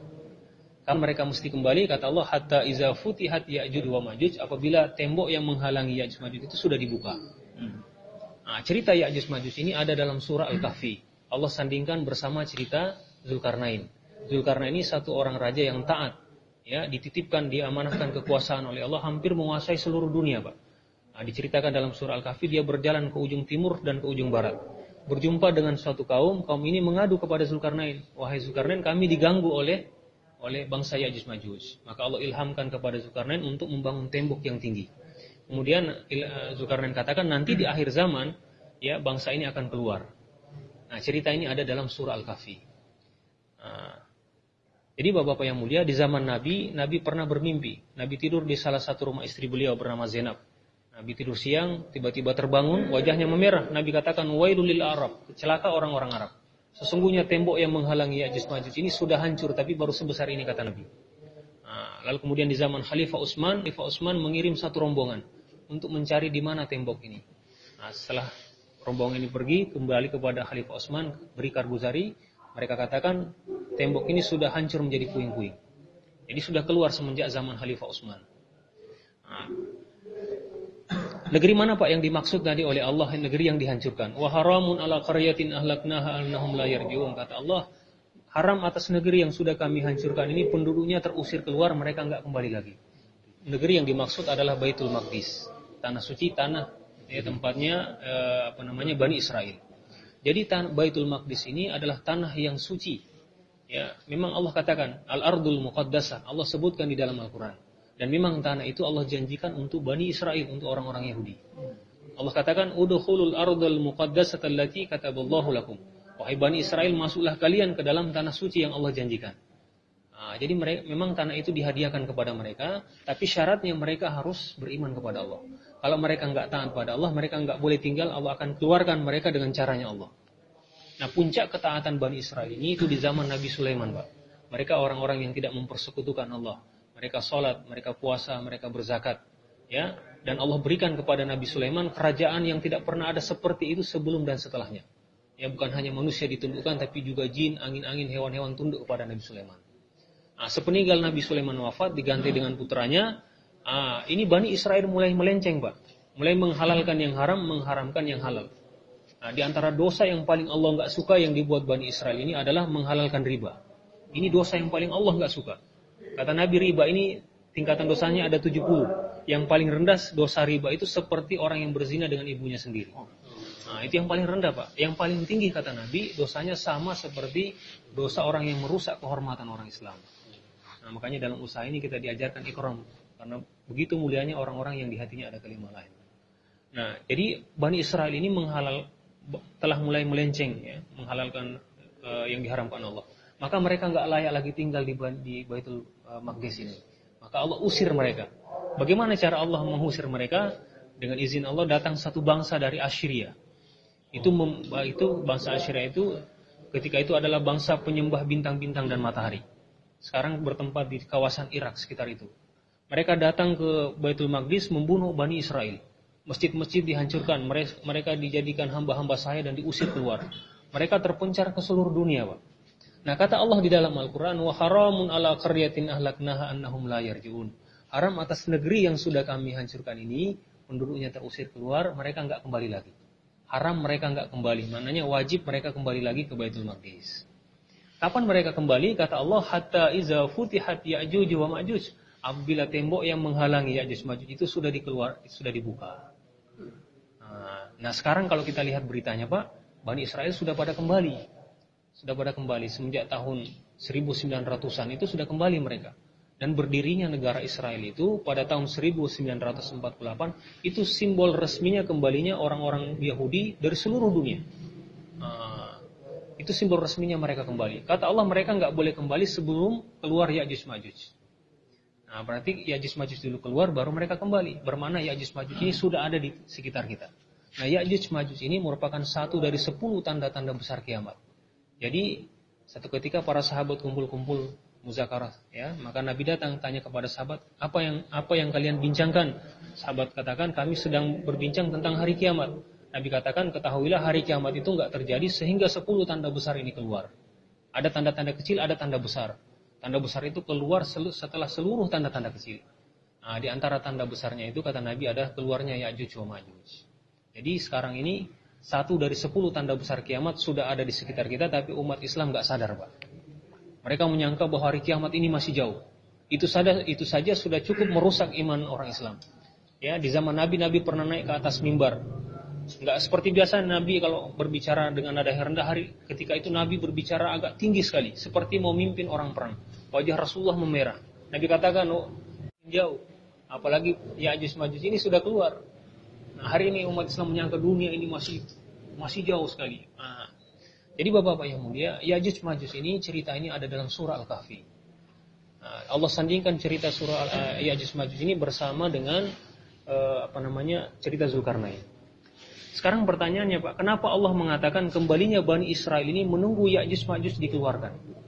S5: Kalau mereka mesti kembali, kata Allah, hatta iza futihat Ya'juj wa Ma'juj, apabila tembok yang menghalangi Ya'juj Ma'juj itu sudah dibuka. Cerita Ya'juj Ma'juj ini ada dalam surah Al-Kahfi. Allah sandingkan bersama cerita Zulkarnain. Zulkarnain ini satu orang raja yang taat, ya, dititipkan, diamanahkan kekuasaan oleh Allah, hampir menguasai seluruh dunia, Pak. Diceritakan dalam surah Al-Kahfi, dia berjalan ke ujung timur dan ke ujung barat. Berjumpa dengan suatu kaum ini mengadu kepada Zulkarnain, wahai Zulkarnain, kami diganggu oleh bangsa Ya'juj Ma'juj. Maka Allah ilhamkan kepada Zulkarnain untuk membangun tembok yang tinggi. Kemudian Zulkarnain katakan nanti di akhir zaman, ya, bangsa ini akan keluar. Cerita ini ada dalam surah Al-Kahfi. Jadi Bapak-bapak yang mulia, di zaman Nabi pernah bermimpi. Nabi tidur di salah satu rumah istri beliau bernama Zainab. Nabi tidur siang, tiba-tiba terbangun, wajahnya memerah. Nabi katakan, wailul lil Arab, celaka orang-orang Arab. Sesungguhnya tembok yang menghalangi Ya'juj Ma'juj ini sudah hancur, tapi baru sebesar ini, kata Nabi. Lalu kemudian di zaman Khalifah Utsman mengirim satu rombongan untuk mencari di mana tembok ini. Setelah rombongan ini pergi, kembali kepada Khalifah Utsman, beri Karguzari, mereka katakan, tembok ini sudah hancur menjadi puing-puing. Jadi sudah keluar semenjak zaman Khalifah Utsman. Negeri mana, Pak, yang dimaksud tadi oleh Allah, negeri yang dihancurkan? Wa haramun ala qaryatin ahlaknaha annahum la yarji'un. Kata Allah, haram atas negeri yang sudah kami hancurkan ini, penduduknya terusir keluar, mereka enggak kembali lagi. Negeri yang dimaksud adalah Baitul Maqdis, tanah suci, tanah tempatnya Bani Israel. Jadi Baitul Maqdis ini adalah tanah yang suci. Ya, memang Allah katakan al-ardul muqaddasah, Allah sebutkan di dalam Al-Qur'an. Dan memang tanah itu Allah janjikan untuk Bani Israel, untuk orang-orang Yahudi. Allah katakan, udkhulul ardal muqaddasata allati kataballahu lakum. Wahai Bani Israel, masuklah kalian ke dalam tanah suci yang Allah janjikan. Jadi memang tanah itu dihadiahkan kepada mereka, tapi syaratnya mereka harus beriman kepada Allah. Kalau mereka enggak taat pada Allah, mereka enggak boleh tinggal, Allah akan keluarkan mereka dengan caranya Allah. Puncak ketaatan Bani Israel ini itu di zaman Nabi Sulaiman, Pak. Mereka orang-orang yang tidak mempersekutukan Allah. Mereka sholat, mereka puasa, mereka berzakat, ya. Dan Allah berikan kepada Nabi Sulaiman kerajaan yang tidak pernah ada seperti itu sebelum dan setelahnya. Ya, bukan hanya manusia ditundukkan, tapi juga jin, angin-angin, hewan-hewan tunduk kepada Nabi Sulaiman. Sepeninggal Nabi Sulaiman wafat, diganti dengan putranya. Ini Bani Israel mulai melenceng, Pak. Mulai menghalalkan yang haram, mengharamkan yang halal. Di antara dosa yang paling Allah nggak suka yang dibuat Bani Israel ini adalah menghalalkan riba. Ini dosa yang paling Allah nggak suka. Kata Nabi, riba ini tingkatan dosanya ada 70. Yang paling rendah dosa riba itu seperti orang yang berzina dengan ibunya sendiri. Itu yang paling rendah, Pak. Yang paling tinggi, kata Nabi, dosanya sama seperti dosa orang yang merusak kehormatan orang Islam. Makanya dalam usaha ini kita diajarkan ikram. Karena Begitu mulianya orang-orang yang di hatinya ada kalimat la ilaha illallah. Nah, jadi Bani Israel ini telah mulai melenceng, ya, menghalalkan yang diharamkan Allah. Maka mereka nggak layak lagi tinggal di Baitul Maqdis ini. Maka Allah usir mereka. Bagaimana cara Allah mengusir mereka? Dengan izin Allah datang satu bangsa dari Assyria. Itu bangsa Assyria itu ketika itu adalah bangsa penyembah bintang-bintang dan matahari. Sekarang bertempat di kawasan Irak sekitar itu. Mereka datang ke Baitul Maqdis membunuh Bani Israel. Masjid-masjid dihancurkan, mereka dijadikan hamba-hamba sahaya dan diusir keluar. Mereka terpencar ke seluruh dunia, Pak. Nah, kata Allah di dalam Al-Qur'an, wa haramun ala qaryatin ahlaknaha annahum la yarji'un. Haram atas negeri yang sudah kami hancurkan ini, penduduknya terusir keluar, mereka enggak kembali lagi. Haram mereka enggak kembali, maknanya wajib mereka kembali lagi ke Baitul Maqdis. Kapan mereka kembali? Kata Allah, hatta iza futihat Ya'juj wa Ma'juj. Apabila tembok yang menghalangi Ya'juj Ma'juj itu sudah dibuka. Nah, sekarang kalau kita lihat beritanya, Pak, Bani Israel sudah pada kembali. Semenjak tahun 1900-an itu sudah kembali mereka. Dan berdirinya negara Israel itu pada tahun 1948 itu simbol resminya kembalinya orang-orang Yahudi dari seluruh dunia. Itu simbol resminya mereka kembali. Kata Allah mereka nggak boleh kembali sebelum keluar Ya'juj Ma'juj. Nah, berarti Ya'juj Ma'juj dulu keluar baru mereka kembali. Bermakna Ya'juj Ma'juj ini sudah ada di sekitar kita. Nah, Ya'juj Ma'juj ini merupakan satu dari 10 tanda-tanda besar kiamat. Jadi satu ketika para sahabat kumpul-kumpul muzakarah, ya, maka Nabi datang tanya kepada sahabat, apa yang kalian bincangkan? Sahabat katakan, kami sedang berbincang tentang hari kiamat. Nabi katakan, ketahuilah hari kiamat itu enggak terjadi sehingga 10 tanda besar ini keluar. Ada tanda-tanda kecil, ada tanda besar. Tanda besar itu keluar setelah seluruh tanda-tanda kecil. Nah, di antara tanda besarnya itu kata Nabi ada keluarnya Ya'juj wa Ma'juj. Jadi sekarang ini satu dari 10 tanda besar kiamat sudah ada di sekitar kita, tapi umat Islam enggak sadar, Pak. Mereka menyangka bahwa hari kiamat ini masih jauh. Itu saja sudah cukup merusak iman orang Islam. Ya, di zaman Nabi pernah naik ke atas mimbar. Enggak seperti biasa Nabi kalau berbicara dengan nada rendah, ketika itu Nabi berbicara agak tinggi sekali, seperti mau mimpin orang perang. Wajah Rasulullah memerah. Nabi katakan, jauh. Apalagi Ya'juj Ma'juj ini sudah keluar. Nah, hari ini umat Islam menyangka dunia ini masih jauh sekali. Nah, jadi Bapak-bapak yang mulia, Ya'juj Ma'juj ini cerita ini ada dalam surah Al-Kahfi. Nah, Allah sandingkan cerita surah Ya'juj Ma'juj ini bersama dengan cerita Zulkarnain. Sekarang pertanyaannya, Pak, kenapa Allah mengatakan kembalinya Bani Israel ini menunggu Ya'juj Ma'juj dikeluarkan?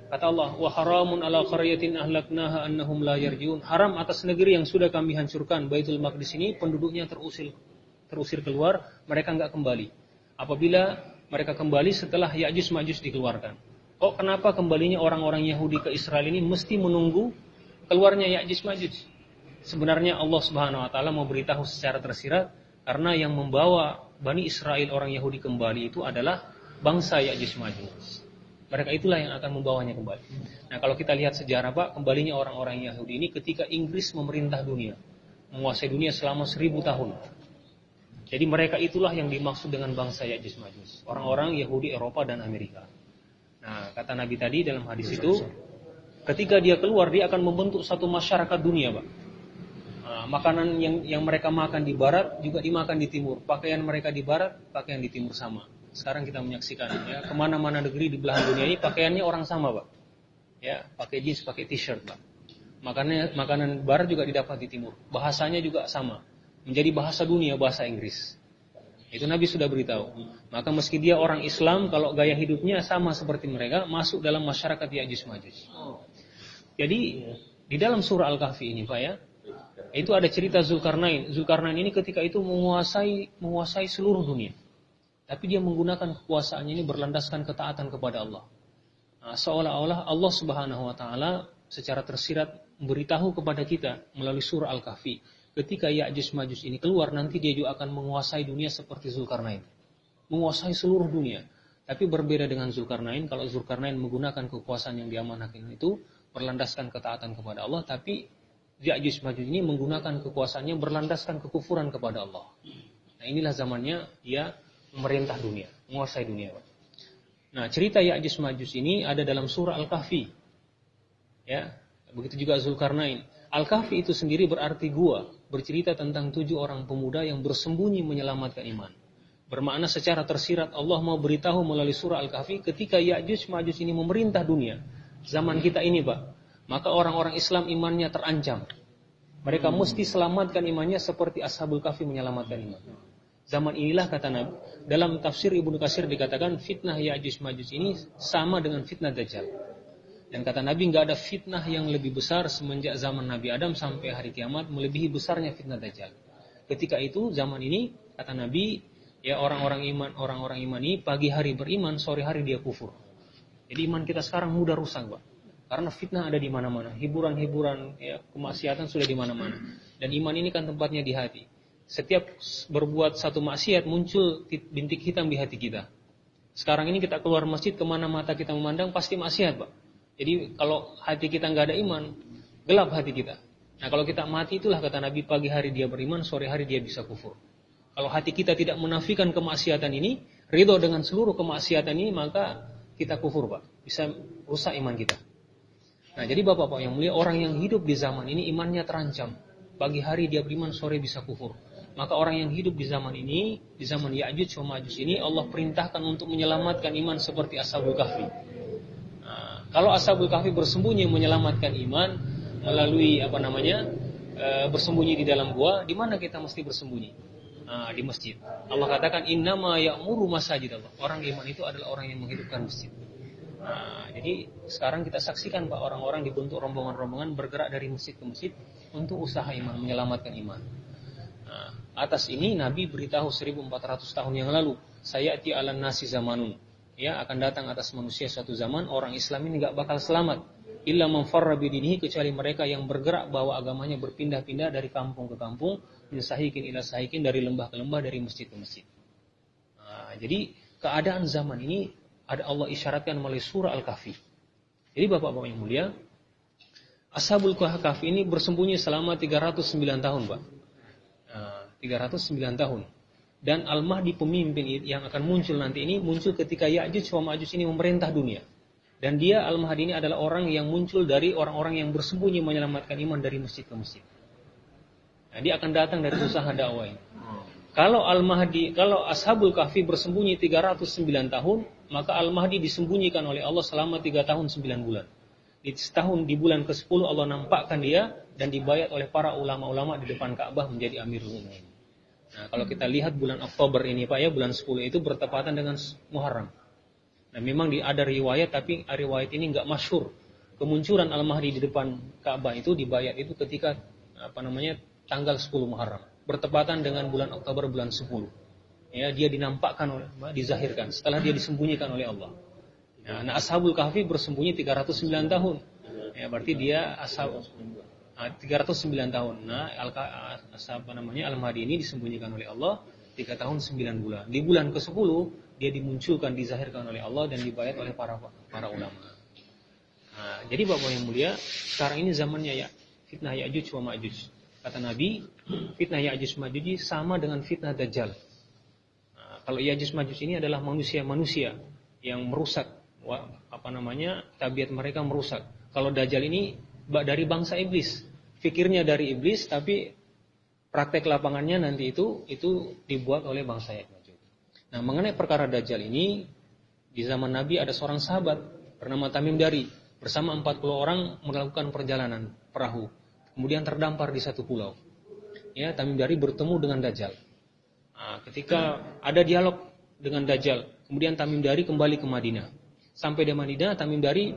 S5: Kata Allah, wa haramun ala qaryatin ahlaknaha annahum la yarji'un. Haram atas negeri yang sudah kami hancurkan, Baitul Maqdis ini penduduknya terusir keluar, mereka enggak kembali. Apabila mereka kembali setelah Ya'juj Ma'juj dikeluarkan. Kenapa kembalinya orang-orang Yahudi ke Israel ini mesti menunggu keluarnya Ya'juj Ma'juj? Sebenarnya Allah Subhanahu wa taala mau beritahu secara tersirat karena yang membawa Bani Israel orang Yahudi kembali itu adalah bangsa Ya'juj Ma'juj. Mereka itulah yang akan membawanya kembali. Nah, kalau kita lihat sejarah, Pak, kembalinya orang-orang Yahudi ini ketika Inggris memerintah dunia, menguasai dunia selama 1000 tahun. Jadi mereka itulah yang dimaksud dengan bangsa Ya'juj Ma'juj. Orang-orang Yahudi Eropa dan Amerika. Nah, kata Nabi tadi dalam hadis itu, ketika dia keluar, dia akan membentuk satu masyarakat dunia, Pak. Makanan yang mereka makan di barat juga dimakan di timur. Pakaian mereka di barat, pakaian di timur sama. Sekarang kita menyaksikan, ya, kemana-mana negeri di belahan dunia ini pakaiannya orang sama, Pak. Ya, pakai jeans, pakai t-shirt, Pak. Makanan barat juga didapat di timur. Bahasanya juga sama. Menjadi bahasa dunia, bahasa Inggris. Itu Nabi sudah beritahu. Maka meski dia orang Islam, kalau gaya hidupnya sama seperti mereka, masuk dalam masyarakat Ya'juj Ma'juj. Jadi, di dalam surah Al-Kahfi ini, Pak, ya, itu ada cerita Zulkarnain. Zulkarnain ini ketika itu menguasai seluruh dunia. Tapi dia menggunakan kekuasaannya ini berlandaskan ketaatan kepada Allah. Nah, seolah-olah Allah Subhanahu wa taala secara tersirat memberitahu kepada kita melalui surah Al-Kahfi, ketika Ya'juj Ma'juj ini keluar, nanti dia juga akan menguasai dunia seperti Zulkarnain. Menguasai seluruh dunia. Tapi berbeda dengan Zulkarnain, kalau Zulkarnain menggunakan kekuasaan yang diamanahkan itu berlandaskan ketaatan kepada Allah, tapi Ya'juj Ma'juj ini menggunakan kekuasaannya berlandaskan kekufuran kepada Allah. Nah, inilah zamannya dia memerintah dunia, menguasai dunia. Nah, cerita Ya'juj Ma'juj ini ada dalam surah Al-Kahfi. Ya, begitu juga Zulkarnain. Al-Kahfi itu sendiri berarti gua, bercerita tentang 7 orang pemuda yang bersembunyi menyelamatkan iman. Bermakna secara tersirat Allah mau beritahu melalui surah Al-Kahfi ketika Ya'juj Ma'juj ini memerintah dunia. Zaman kita ini, Pak, maka orang-orang Islam imannya terancam. Mereka mesti selamatkan imannya seperti Ashabul Kahfi menyelamatkan iman. Zaman inilah kata Nabi, dalam tafsir Ibnu Katsir dikatakan fitnah Ya'juj Ma'juj ini sama dengan fitnah Dajjal. Dan kata Nabi nggak ada fitnah yang lebih besar semenjak zaman Nabi Adam sampai hari kiamat melebihi besarnya fitnah Dajjal. Ketika itu zaman ini kata Nabi, ya orang-orang iman ini pagi hari beriman, sore hari dia kufur. Jadi iman kita sekarang mudah rusak, Pak. Karena fitnah ada di mana-mana, hiburan-hiburan, ya, kemaksiatan sudah di mana-mana. Dan iman ini kan tempatnya di hati. Setiap berbuat satu maksiat muncul bintik hitam di hati kita. Sekarang ini kita keluar masjid, kemana mata kita memandang pasti maksiat, Pak. Jadi kalau hati kita nggak ada iman, gelap hati kita. Nah kalau kita mati itulah kata Nabi, pagi hari dia beriman, sore hari dia bisa kufur. Kalau hati kita tidak menafikan kemaksiatan ini, ridho dengan seluruh kemaksiatan ini, maka kita kufur, Pak. Bisa rusak iman kita. Nah, jadi Bapak-Bapak yang mulia, orang yang hidup di zaman ini imannya terancam. Pagi hari dia beriman, sore bisa kufur. Maka orang yang hidup di zaman ini, di zaman Ya'juj wa Ma'juj ini, Allah perintahkan untuk menyelamatkan iman seperti Ashabul Kahfi. Nah, kalau Ashabul Kahfi bersembunyi menyelamatkan iman melalui bersembunyi di dalam gua, di mana kita mesti bersembunyi? Nah, di masjid. Allah katakan innama ya'muru masajid Allah. Orang iman itu adalah orang yang menghidupkan masjid. Nah, jadi sekarang kita saksikan Pak, orang-orang dibentuk rombongan-rombongan bergerak dari masjid ke masjid untuk usaha iman, menyelamatkan iman. Nah, atas ini Nabi beritahu 1400 tahun yang lalu, sayati 'alan nasi zamanun. Ya, akan datang atas manusia suatu zaman orang Islam ini enggak bakal selamat illa man farra bidinihi, kecuali mereka yang bergerak bawa agamanya berpindah-pindah dari kampung ke kampung, min sahikin ila sahikin, dari lembah ke lembah, dari masjid ke masjid. Nah, jadi keadaan zaman ini ada Allah isyaratkan melalui surah Al-Kahfi. Jadi Bapak-Bapak yang mulia, Ashabul Kahfi ini bersembunyi selama 309 tahun, Pak. 309 tahun. Dan Al-Mahdi pemimpin yang akan muncul nanti ini muncul ketika Ya'juj wa Ma'juj ini memerintah dunia. Dan dia Al-Mahdi ini adalah orang yang muncul dari orang-orang yang bersembunyi menyelamatkan iman dari masjid ke masjid. Nah, dia akan datang dari usaha dakwah ini. Kalau Al-Mahdi, kalau Ashabul Kahfi bersembunyi 309 tahun, maka Al-Mahdi disembunyikan oleh Allah selama 3 tahun 9 bulan. Di bulan ke-10 Allah nampakkan dia dan dibayat oleh para ulama-ulama di depan Ka'bah menjadi Amirul Mukminin. Nah, kalau kita lihat bulan Oktober ini Pak ya, bulan 10 itu bertepatan dengan Muharram. Nah, memang ada riwayat, tapi riwayat ini enggak masyhur. Kemunculan Al-Mahdi di depan Ka'bah itu dibayat itu ketika tanggal 10 Muharram. Bertepatan dengan bulan Oktober bulan 10. Ya, dia dinampakkan dizahirkan setelah dia disembunyikan oleh Allah. Nah, Ashabul Kahfi bersembunyi 309 tahun. Ya, berarti dia 309 tahun. Nah, Al-Mahdi ini disembunyikan oleh Allah 3 tahun 9 bulan. Di bulan ke-10 dia dimunculkan, dizahirkan oleh Allah dan dibayat oleh para ulama. Nah, jadi Bapak yang mulia, sekarang ini zamannya ya fitnah Ya'juj wa Ma'juj. Kata Nabi, fitnah Ya'juj Ma'juj sama dengan fitnah Dajjal. Nah, kalau Ya'juj Ma'juj ini adalah manusia-manusia yang merusak, tabiat mereka merusak. Kalau Dajjal ini dari bangsa iblis, fikirnya dari iblis, tapi praktek lapangannya nanti itu dibuat oleh bangsa Ya'juj. Nah, mengenai perkara Dajjal ini, di zaman Nabi ada seorang sahabat bernama Tamim Dari bersama 40 orang melakukan perjalanan perahu. Kemudian terdampar di satu pulau. Ya, Tamim Dari bertemu dengan Dajjal. Nah, ketika ada dialog dengan Dajjal, kemudian Tamim Dari kembali ke Madinah. Sampai di Madinah, Tamim Dari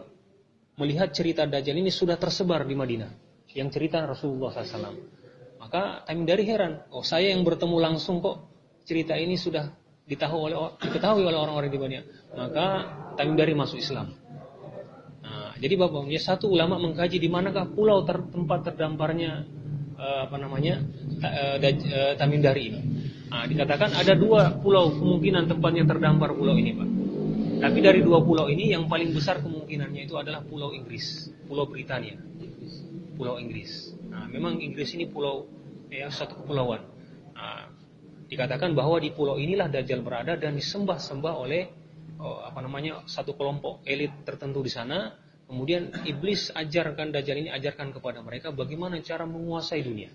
S5: melihat cerita Dajjal ini sudah tersebar di Madinah, yang cerita Rasulullah SAW. Maka Tamim Dari heran, saya yang bertemu langsung kok cerita ini sudah diketahui oleh orang-orang di Madinah. Maka Tamim Dari masuk Islam. Jadi Bapak, satu ulama mengkaji di manakah pulau tempat terdamparnya Tamim Dari ini. Dikatakan ada 2 pulau kemungkinan tempatnya terdampar pulau ini, Pak. Tapi dari 2 pulau ini yang paling besar kemungkinannya itu adalah Pulau Inggris, Pulau Britania, Pulau Inggris. Nah, memang Inggris ini pulau satu kepulauan. Dikatakan bahwa di pulau inilah Dajjal berada dan disembah-sembah oleh satu kelompok elit tertentu di sana. Kemudian iblis ajarkan, Dajjal ini ajarkan kepada mereka bagaimana cara menguasai dunia.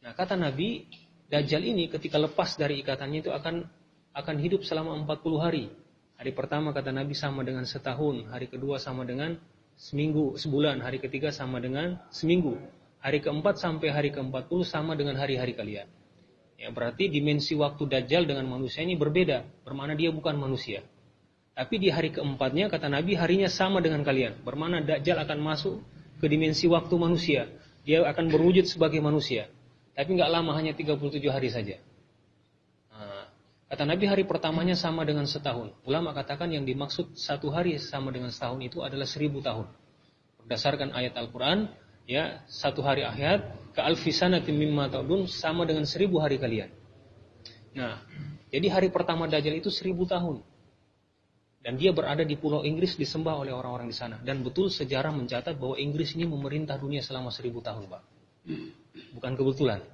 S5: Nah, kata Nabi, Dajjal ini ketika lepas dari ikatannya itu akan hidup selama 40 hari. Hari pertama kata Nabi sama dengan setahun, hari kedua sama dengan seminggu, sebulan, hari ketiga sama dengan seminggu. Hari keempat sampai hari ke-40 sama dengan hari-hari kalian. Ya, berarti dimensi waktu Dajjal dengan manusia ini berbeda, bermakna dia bukan manusia. Tapi di hari keempatnya kata Nabi harinya sama dengan kalian, bermakna Dajjal akan masuk ke dimensi waktu manusia. Dia akan berwujud sebagai manusia. Tapi nggak lama, hanya 37 hari saja. Nah, kata Nabi hari pertamanya sama dengan setahun. Ulama katakan yang dimaksud satu hari sama dengan setahun itu adalah 1000 tahun. Berdasarkan ayat Al-Quran, ya, satu hari akhir ka alfi sanatin mimma ta'udun sama dengan 1000 hari kalian. Nah, jadi hari pertama Dajjal itu 1000 tahun. Dan dia berada di pulau Inggris, disembah oleh orang-orang di sana. Dan betul sejarah mencatat bahwa Inggris ini memerintah dunia selama 1000 tahun, Pak. Bukan kebetulan.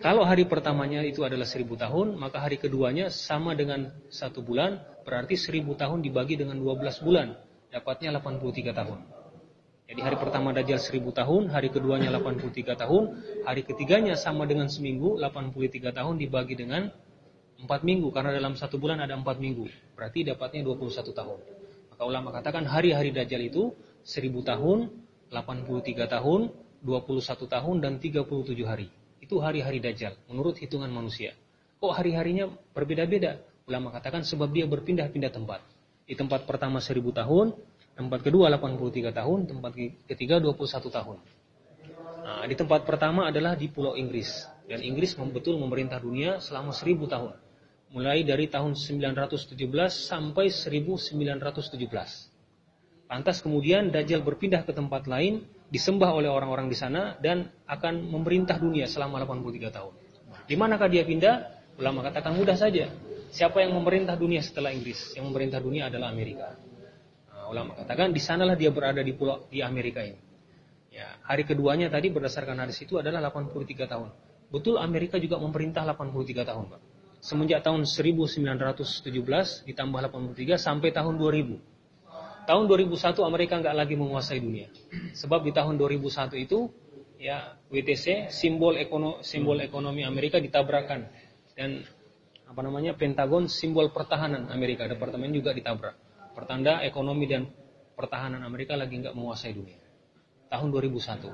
S5: Kalau hari pertamanya itu adalah 1000 tahun, maka hari keduanya sama dengan 1 bulan, berarti 1000 tahun dibagi dengan 12 bulan, dapatnya 83 tahun. Jadi hari pertama Dajjal 1000 tahun, hari keduanya 83 tahun, hari ketiganya sama dengan seminggu, 83 tahun dibagi dengan 4 minggu, karena dalam 1 bulan ada 4 minggu, berarti dapatnya 21 tahun. Maka ulama katakan hari-hari Dajjal itu 1000 tahun, 83 tahun, 21 tahun, dan 37 hari. Itu hari-hari Dajjal, menurut hitungan manusia. Kok hari-harinya berbeda-beda? Ulama katakan sebab dia berpindah-pindah tempat. Di tempat pertama 1000 tahun, tempat kedua 83 tahun, tempat ketiga 21 tahun. Nah, di tempat pertama adalah di Pulau Inggris. Dan Inggris betul memerintah dunia selama 1000 tahun. Mulai dari tahun 917 sampai 1917. Lantas kemudian Dajjal berpindah ke tempat lain, disembah oleh orang-orang di sana, dan akan memerintah dunia selama 83 tahun. Di manakah dia pindah? Ulama katakan mudah saja. Siapa yang memerintah dunia setelah Inggris? Yang memerintah dunia adalah Amerika. Nah, ulama katakan di sanalah dia berada di Amerika ini. Ya, hari keduanya tadi berdasarkan hadis itu adalah 83 tahun. Betul Amerika juga memerintah 83 tahun, Pak. Semenjak tahun 1917 ditambah 83 sampai tahun 2000. Tahun 2001 Amerika nggak lagi menguasai dunia. Sebab di tahun 2001 itu ya WTC simbol ekonomi Amerika ditabrakkan, dan Pentagon simbol pertahanan Amerika, departemen juga ditabrak. Pertanda ekonomi dan pertahanan Amerika lagi nggak menguasai dunia. Tahun 2001.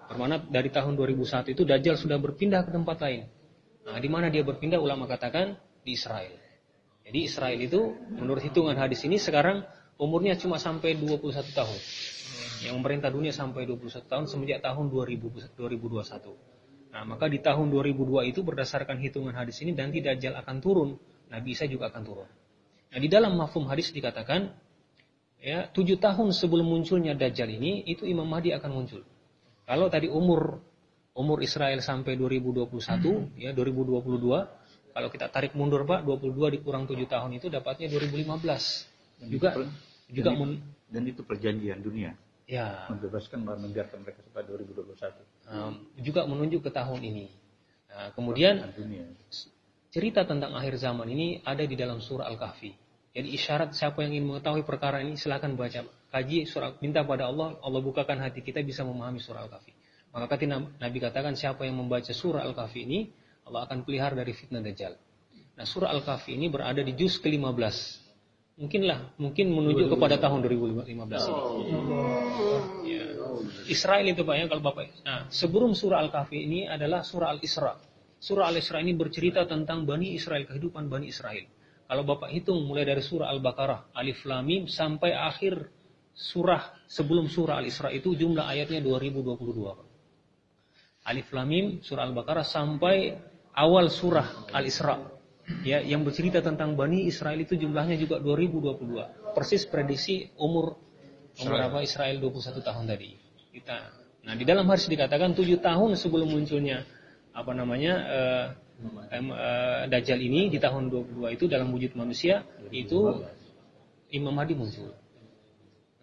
S5: Bermakna dari tahun 2001 itu Dajjal sudah berpindah ke tempat lain. Nah, di mana dia berpindah? Ulama katakan di Israel. Jadi Israel itu menurut hitungan hadis ini sekarang umurnya cuma sampai 21 tahun. Yang memerintah dunia sampai 21 tahun semenjak tahun 2021. Nah, maka di tahun 2002 itu berdasarkan hitungan hadis ini nanti Dajjal akan turun, Nabi Isa juga akan turun. Nah, di dalam mafhum hadis dikatakan ya 7 tahun sebelum munculnya Dajjal ini itu Imam Mahdi akan muncul. Kalau tadi umur Israel sampai 2021 ya 2022, kalau kita tarik mundur Pak, 22 dikurang 7 tahun itu dapatnya 2015. Dan
S3: itu perjanjian dunia.
S5: Ya.
S3: Membebaskan, membiarkan mereka sampai 2021.
S5: Juga menunjuk ke tahun ini. Nah, kemudian cerita tentang akhir zaman ini ada di dalam surah Al-Kahfi. Jadi isyarat siapa yang ingin mengetahui perkara ini silakan baca, kaji surah, minta pada Allah bukakan hati kita bisa memahami surah Al-Kahfi. Maka ketika Nabi katakan siapa yang membaca surah Al-Kahfi ini, Allah akan pelihara dari fitnah Dajjal. Nah, surah Al-Kahfi ini berada di juz ke-15. Mungkin menunjuk kepada tahun 2015 ini. Ya. Israel itu Pak ya, kalau Bapak. Nah, sebelum surah Al-Kahfi ini adalah surah Al-Isra. Surah Al-Isra ini bercerita tentang Bani Israel, kehidupan Bani Israel. Kalau Bapak hitung mulai dari surah Al-Baqarah, Alif Lam Mim sampai akhir surah sebelum surah Al-Isra itu jumlah ayatnya 2022 Pak. Alif Lam Mim surah Al-Baqarah sampai awal surah Al-Isra. Ya, yang bercerita tentang Bani Israel itu jumlahnya juga 2022. Persis prediksi umur Israel 21 tahun tadi. Nah, di dalam hadis dikatakan 7 tahun sebelum munculnya Dajjal ini di tahun 22 itu dalam wujud manusia itu Imam Mahdi muncul.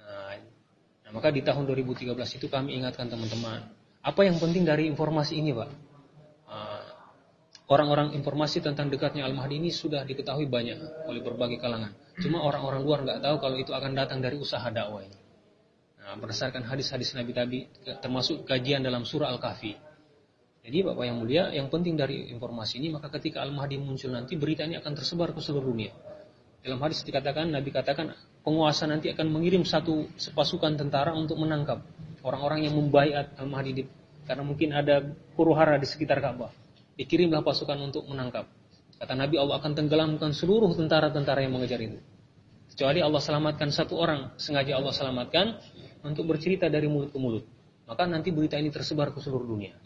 S5: Nah, maka di tahun 2013 itu kami ingatkan teman-teman, apa yang penting dari informasi ini, Pak? Orang-orang informasi tentang dekatnya Al-Mahdi ini sudah diketahui banyak oleh berbagai kalangan. Cuma orang-orang luar nggak tahu kalau itu akan datang dari usaha dakwah ini. Nah, berdasarkan hadis-hadis Nabi tadi, termasuk kajian dalam surah Al-Kahfi. Jadi Bapak yang mulia, yang penting dari informasi ini, maka ketika Al-Mahdi muncul nanti, berita ini akan tersebar ke seluruh dunia. Dalam hadis dikatakan, Nabi katakan, penguasa nanti akan mengirim satu pasukan tentara untuk menangkap orang-orang yang membaiat Al-Mahdi, karena mungkin ada huru-hara di sekitar Ka'bah. Dikirimlah pasukan untuk menangkap. Kata Nabi, Allah akan tenggelamkan seluruh tentara-tentara yang mengejar itu. Kecuali Allah selamatkan satu orang, sengaja Allah selamatkan untuk bercerita dari mulut ke mulut. Maka nanti berita ini tersebar ke seluruh dunia.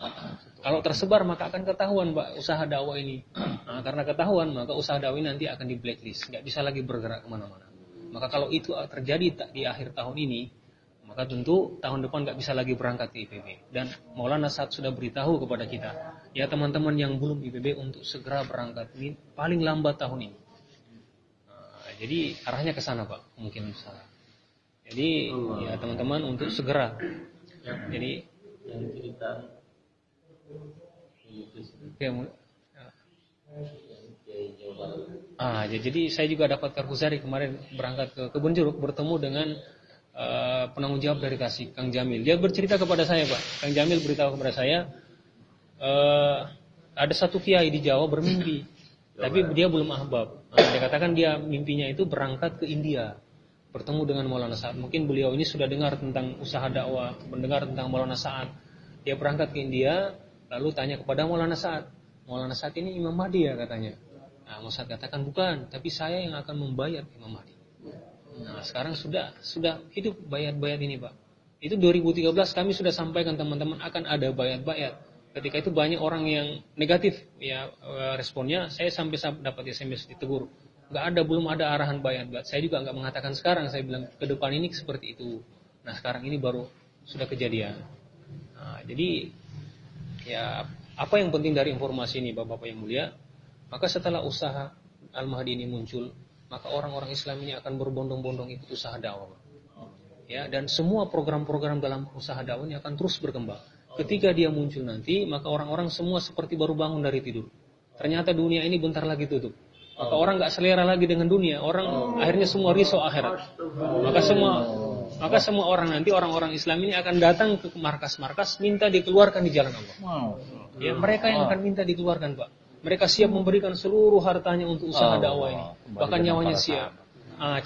S5: Kalau tersebar maka akan ketahuan Pak usaha dakwah ini. Nah, karena ketahuan maka usaha dakwah ini nanti akan di blacklist, nggak bisa lagi bergerak kemana-mana. Maka kalau itu terjadi di akhir tahun ini, maka tentu tahun depan nggak bisa lagi berangkat ke IPB. Dan Maulana Sa'ad sudah beritahu kepada kita, ya teman-teman yang belum IPB untuk segera berangkat ini paling lambat tahun ini. Nah, jadi arahnya ke sana Pak, mungkin besar. Jadi ya teman-teman untuk segera. Jadi yang cerita jadi saya juga dapat Karhuzari kemarin berangkat ke Kebun Jeruk, bertemu dengan penanggung jawab dari Tasik, Kang Jamil. Dia bercerita kepada saya Pak, Kang Jamil beritahu kepada saya ada satu kiai di Jawa bermimpi, tapi dia belum ahbab. Dia katakan dia mimpinya itu berangkat ke India, bertemu dengan Maulana Sa'ad. Mungkin beliau ini sudah dengar tentang usaha dakwah, mendengar tentang Maulana Sa'ad. Dia berangkat ke India, lalu tanya kepada Maulana Sa'ad. Maulana Sa'ad ini Imam Mahdi ya katanya. Nah, Maulana Sa'ad katakan bukan, tapi saya yang akan membayar Imam Mahdi. Nah, sekarang sudah hidup bayat-bayat ini Pak. Itu 2013 kami sudah sampaikan teman-teman akan ada bayat-bayat. Ketika itu banyak orang yang negatif ya responnya. Saya sampai dapat SMS ditegur. Belum ada arahan bayat-bayat. Saya juga nggak mengatakan sekarang. Saya bilang ke depan ini seperti itu. Nah sekarang ini baru sudah kejadian. Nah, jadi ya apa yang penting dari informasi ini Bapak-Bapak yang mulia? Maka setelah usaha Al-Mahdi ini muncul, maka orang-orang Islam ini akan berbondong-bondong ikut usaha dakwah. Ya, dan semua program-program dalam usaha dakwah ini akan terus berkembang. Ketika dia muncul nanti, maka orang-orang semua seperti baru bangun dari tidur. Ternyata dunia ini bentar lagi tutup. Maka orang nggak selera lagi dengan dunia. Orang akhirnya semua risau akhirat. Maka semua orang nanti, orang-orang Islam ini akan datang ke markas-markas minta dikeluarkan di jalan Allah. Ya, mereka yang akan minta dikeluarkan Pak. Mereka siap memberikan seluruh hartanya untuk usaha dakwah ini. Bahkan nyawanya siap.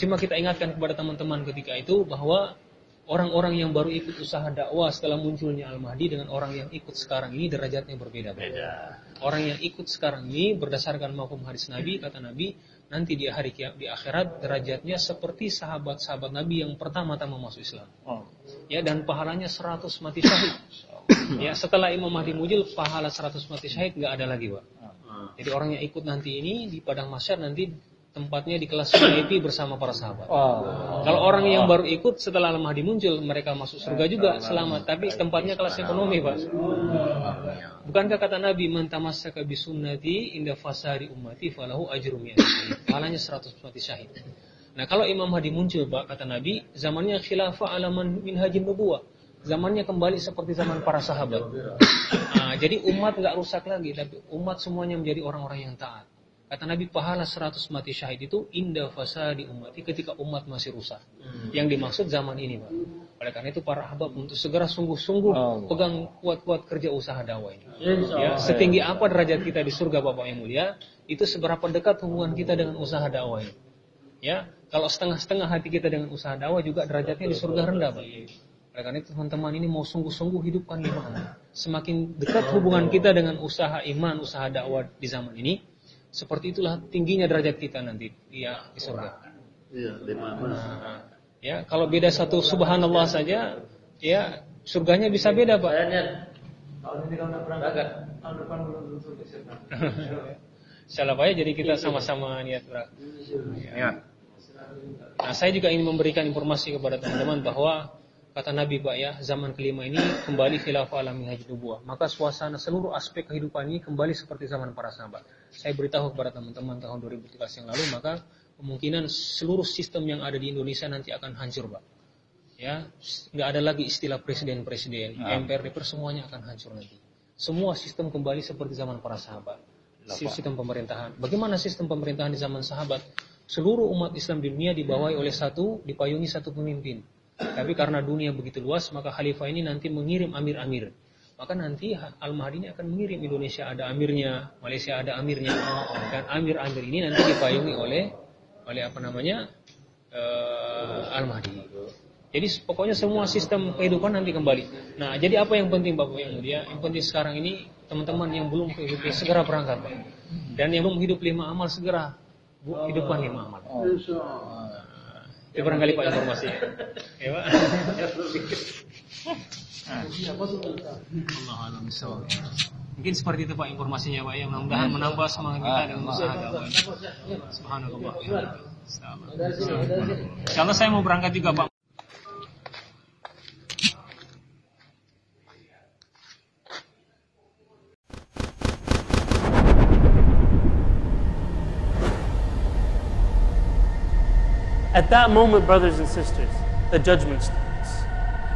S5: Cuma kita ingatkan kepada teman-teman ketika itu bahwa orang-orang yang baru ikut usaha dakwah setelah munculnya Al-Mahdi dengan orang yang ikut sekarang ini derajatnya berbeda. Orang yang ikut sekarang ini berdasarkan mafhum hadis Nabi, kata Nabi, nanti di akhirat derajatnya seperti sahabat-sahabat Nabi yang pertama-tama masuk Islam. Ya, dan pahalanya 100 mati syahid. Ya, setelah Imam Mahdi muncul, pahala 100 mati syahid nggak ada lagi, Pak. Jadi orang yang ikut nanti ini di padang mahsyar nanti tempatnya di kelas VIP bersama para sahabat. Kalau orang yang baru ikut setelah Al-Mahdi muncul, mereka masuk surga juga selamat, tapi tempatnya kelas ekonomi, Pak. Bukankah kata Nabi, "Man tamassaka bi sunnati inda fasari ummati falahu ajrum mi'ati." Pahalanya 100 mati syahid. Nah, kalau Imam Mahdi muncul, Pak, kata Nabi, zamannya khilafah ala minhajin nubuwah. Zamannya kembali seperti zaman para sahabat. Jadi umat nggak rusak lagi, tapi umat semuanya menjadi orang-orang yang taat. Kata Nabi, pahala 100 mati syahid itu inda fasadi ummati, ketika umat masih rusak. Yang dimaksud zaman ini, Pak. Oleh karena itu para ahbab untuk segera sungguh-sungguh pegang kuat-kuat kerja usaha dakwah ini. Ya, setinggi apa derajat kita di surga Bapak yang mulia, itu seberapa dekat hubungan kita dengan usaha dakwah ini. Ya, kalau setengah-setengah hati kita dengan usaha dakwah juga derajatnya di surga rendah, Pak. Oleh karena itu teman-teman ini mau sungguh-sungguh hidupkan iman. Semakin dekat hubungan kita dengan usaha iman, usaha dakwah di zaman ini, seperti itulah tingginya derajat kita nanti ya di surga. Ya, kalau beda satu subhanallah saja, ya surganya bisa beda, Pak.
S6: Tahun ini kalau berangkat, tahun depan belum tentu di surga.
S5: Insyaallah Pak, jadi kita sama-sama niat berangkat. Ya. Nah, saya juga ingin memberikan informasi kepada teman-teman bahwa kata Nabi, Pak, ya, zaman kelima ini kembali khilafah ala minhaj nubuwah. Maka suasana seluruh aspek kehidupan ini kembali seperti zaman para sahabat. Saya beritahu kepada teman-teman tahun 2013 yang lalu, maka kemungkinan seluruh sistem yang ada di Indonesia nanti akan hancur, Pak. Ya, nggak ada lagi istilah presiden-presiden, MPR, DPR, semuanya akan hancur nanti. Semua sistem kembali seperti zaman para sahabat. Sistem pemerintahan. Bagaimana sistem pemerintahan di zaman sahabat? seluruh umat Islam di dunia dibawahi oleh dipayungi satu pemimpin. Tapi karena dunia begitu luas, maka khalifah ini nanti mengirim amir-amir. Maka nanti Al-Mahdi ini akan mengirim, Indonesia ada amirnya, Malaysia ada amirnya. Dan amir-amir ini nanti dipayungi oleh Al-Mahdi. Jadi pokoknya semua sistem kehidupan nanti kembali. Nah, jadi apa yang penting Bapak yang mulia? Yang penting sekarang ini teman-teman yang belum hidup segera berangkat, Pak. Dan yang belum hidup 5 amal segera hidupkan 5 amal. Itu barangkali Pak informasi. Ya Pak. Mungkin seperti itu Pak informasinya Pak ya. Mudah-mudahan menambah semangat kita dalam usaha dakwah. Subhanallah. Insyaallah saya mau berangkat juga Pak.
S7: At that moment, brothers and sisters, the judgment starts.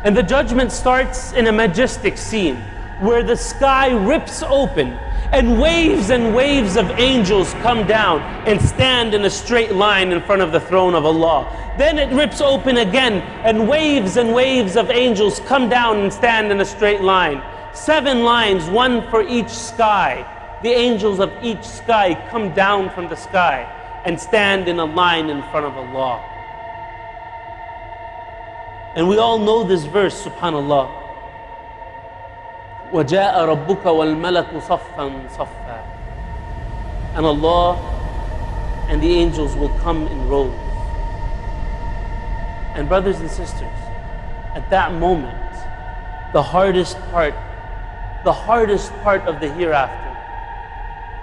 S7: And the judgment starts in a majestic scene where the sky rips open and waves of angels come down and stand in a straight line in front of the throne of Allah. Then it rips open again and waves of angels come down and stand in a straight line. 7 lines, one for each sky. The angels of each sky come down from the sky and stand in a line in front of Allah. And we all know this verse, subhanallah. وَجَاءَ رَبُّكَ وَالْمَلَكُ صَفًّا صَفًّا. And Allah and the angels will come in rows. And brothers and sisters, at that moment, the hardest part of the hereafter,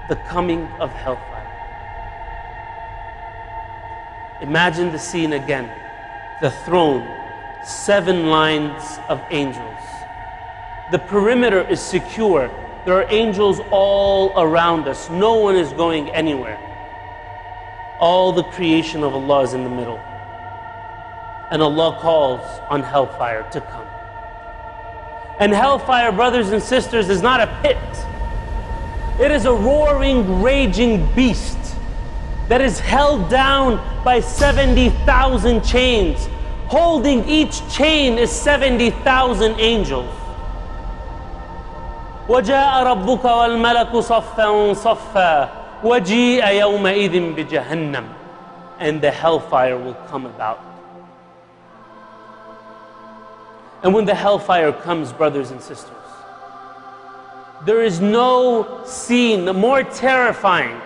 S7: the coming of hellfire. Imagine the scene again. The throne, 7 lines of angels. The perimeter is secure. There are angels all around us. No one is going anywhere. All the creation of Allah is in the middle. And Allah calls on hellfire to come. And hellfire, brothers and sisters, is not a pit. It is a roaring, raging beast that is held down by 70,000 chains. Holding each chain is 70,000 angels. وَجَاءَ رَبُّكَ وَالْمَلَكُ صَفًّا صَفًّا وَجِيءَ يَوْمَئِذٍ بِجَهَنَّمَ. And the hellfire will come about. And when the hellfire comes, brothers and sisters, there is no scene more terrifying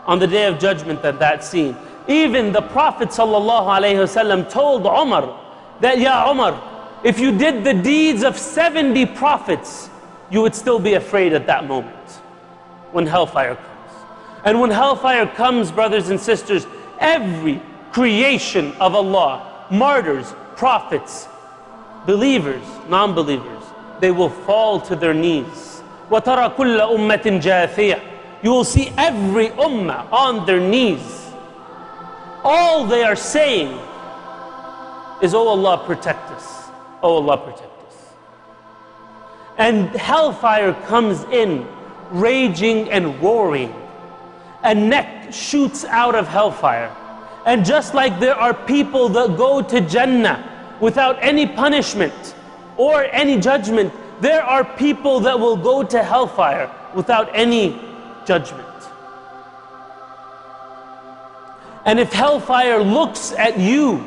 S7: on the Day of Judgment than that scene. Even the Prophet ﷺ told Umar that, Ya Umar, if you did the deeds of 70 prophets, you would still be afraid at that moment when hellfire comes. And when hellfire comes, brothers and sisters, every creation of Allah, martyrs, prophets, believers, non-believers, they will fall to their knees. وَتَرَى كُلَّ أُمَّةٍ جَاثِيَةٍ. You will see every ummah on their knees. All they are saying is, Oh Allah, protect us. Oh Allah, protect us. And hellfire comes in, raging and roaring. A neck shoots out of hellfire. And just like there are people that go to Jannah without any punishment or any judgment, there are people that will go to hellfire without any judgment. And if hellfire looks at you,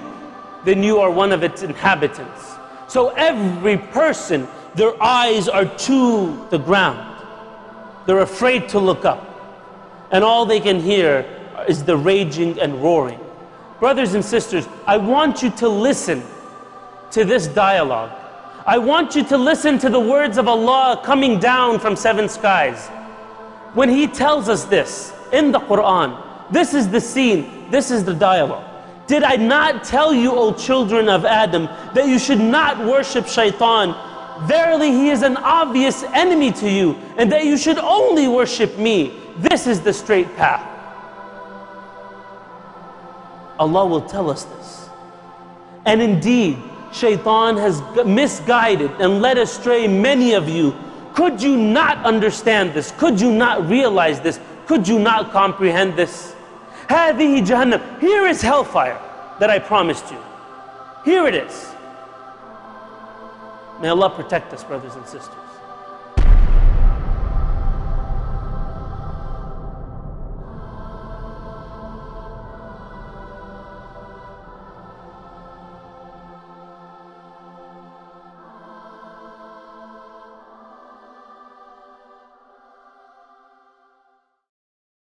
S7: then you are one of its inhabitants. So every person, their eyes are to the ground. They're afraid to look up. And all they can hear is the raging and roaring. Brothers and sisters, I want you to listen to this dialogue. I want you to listen to the words of Allah coming down from 7 skies. When He tells us this in the Quran, this is the scene, this is the dialogue. Did I not tell you, O children of Adam, that you should not worship Shaitan? Verily he is an obvious enemy to you, and that you should only worship me. This is the straight path. Allah will tell us this. And indeed, Shaitan has misguided and led astray many of you. Could you not understand this? Could you not realize this? Could you not comprehend this? هذه جهنم. Here is hellfire that I promised you. Here it is. May Allah protect us, brothers and sisters.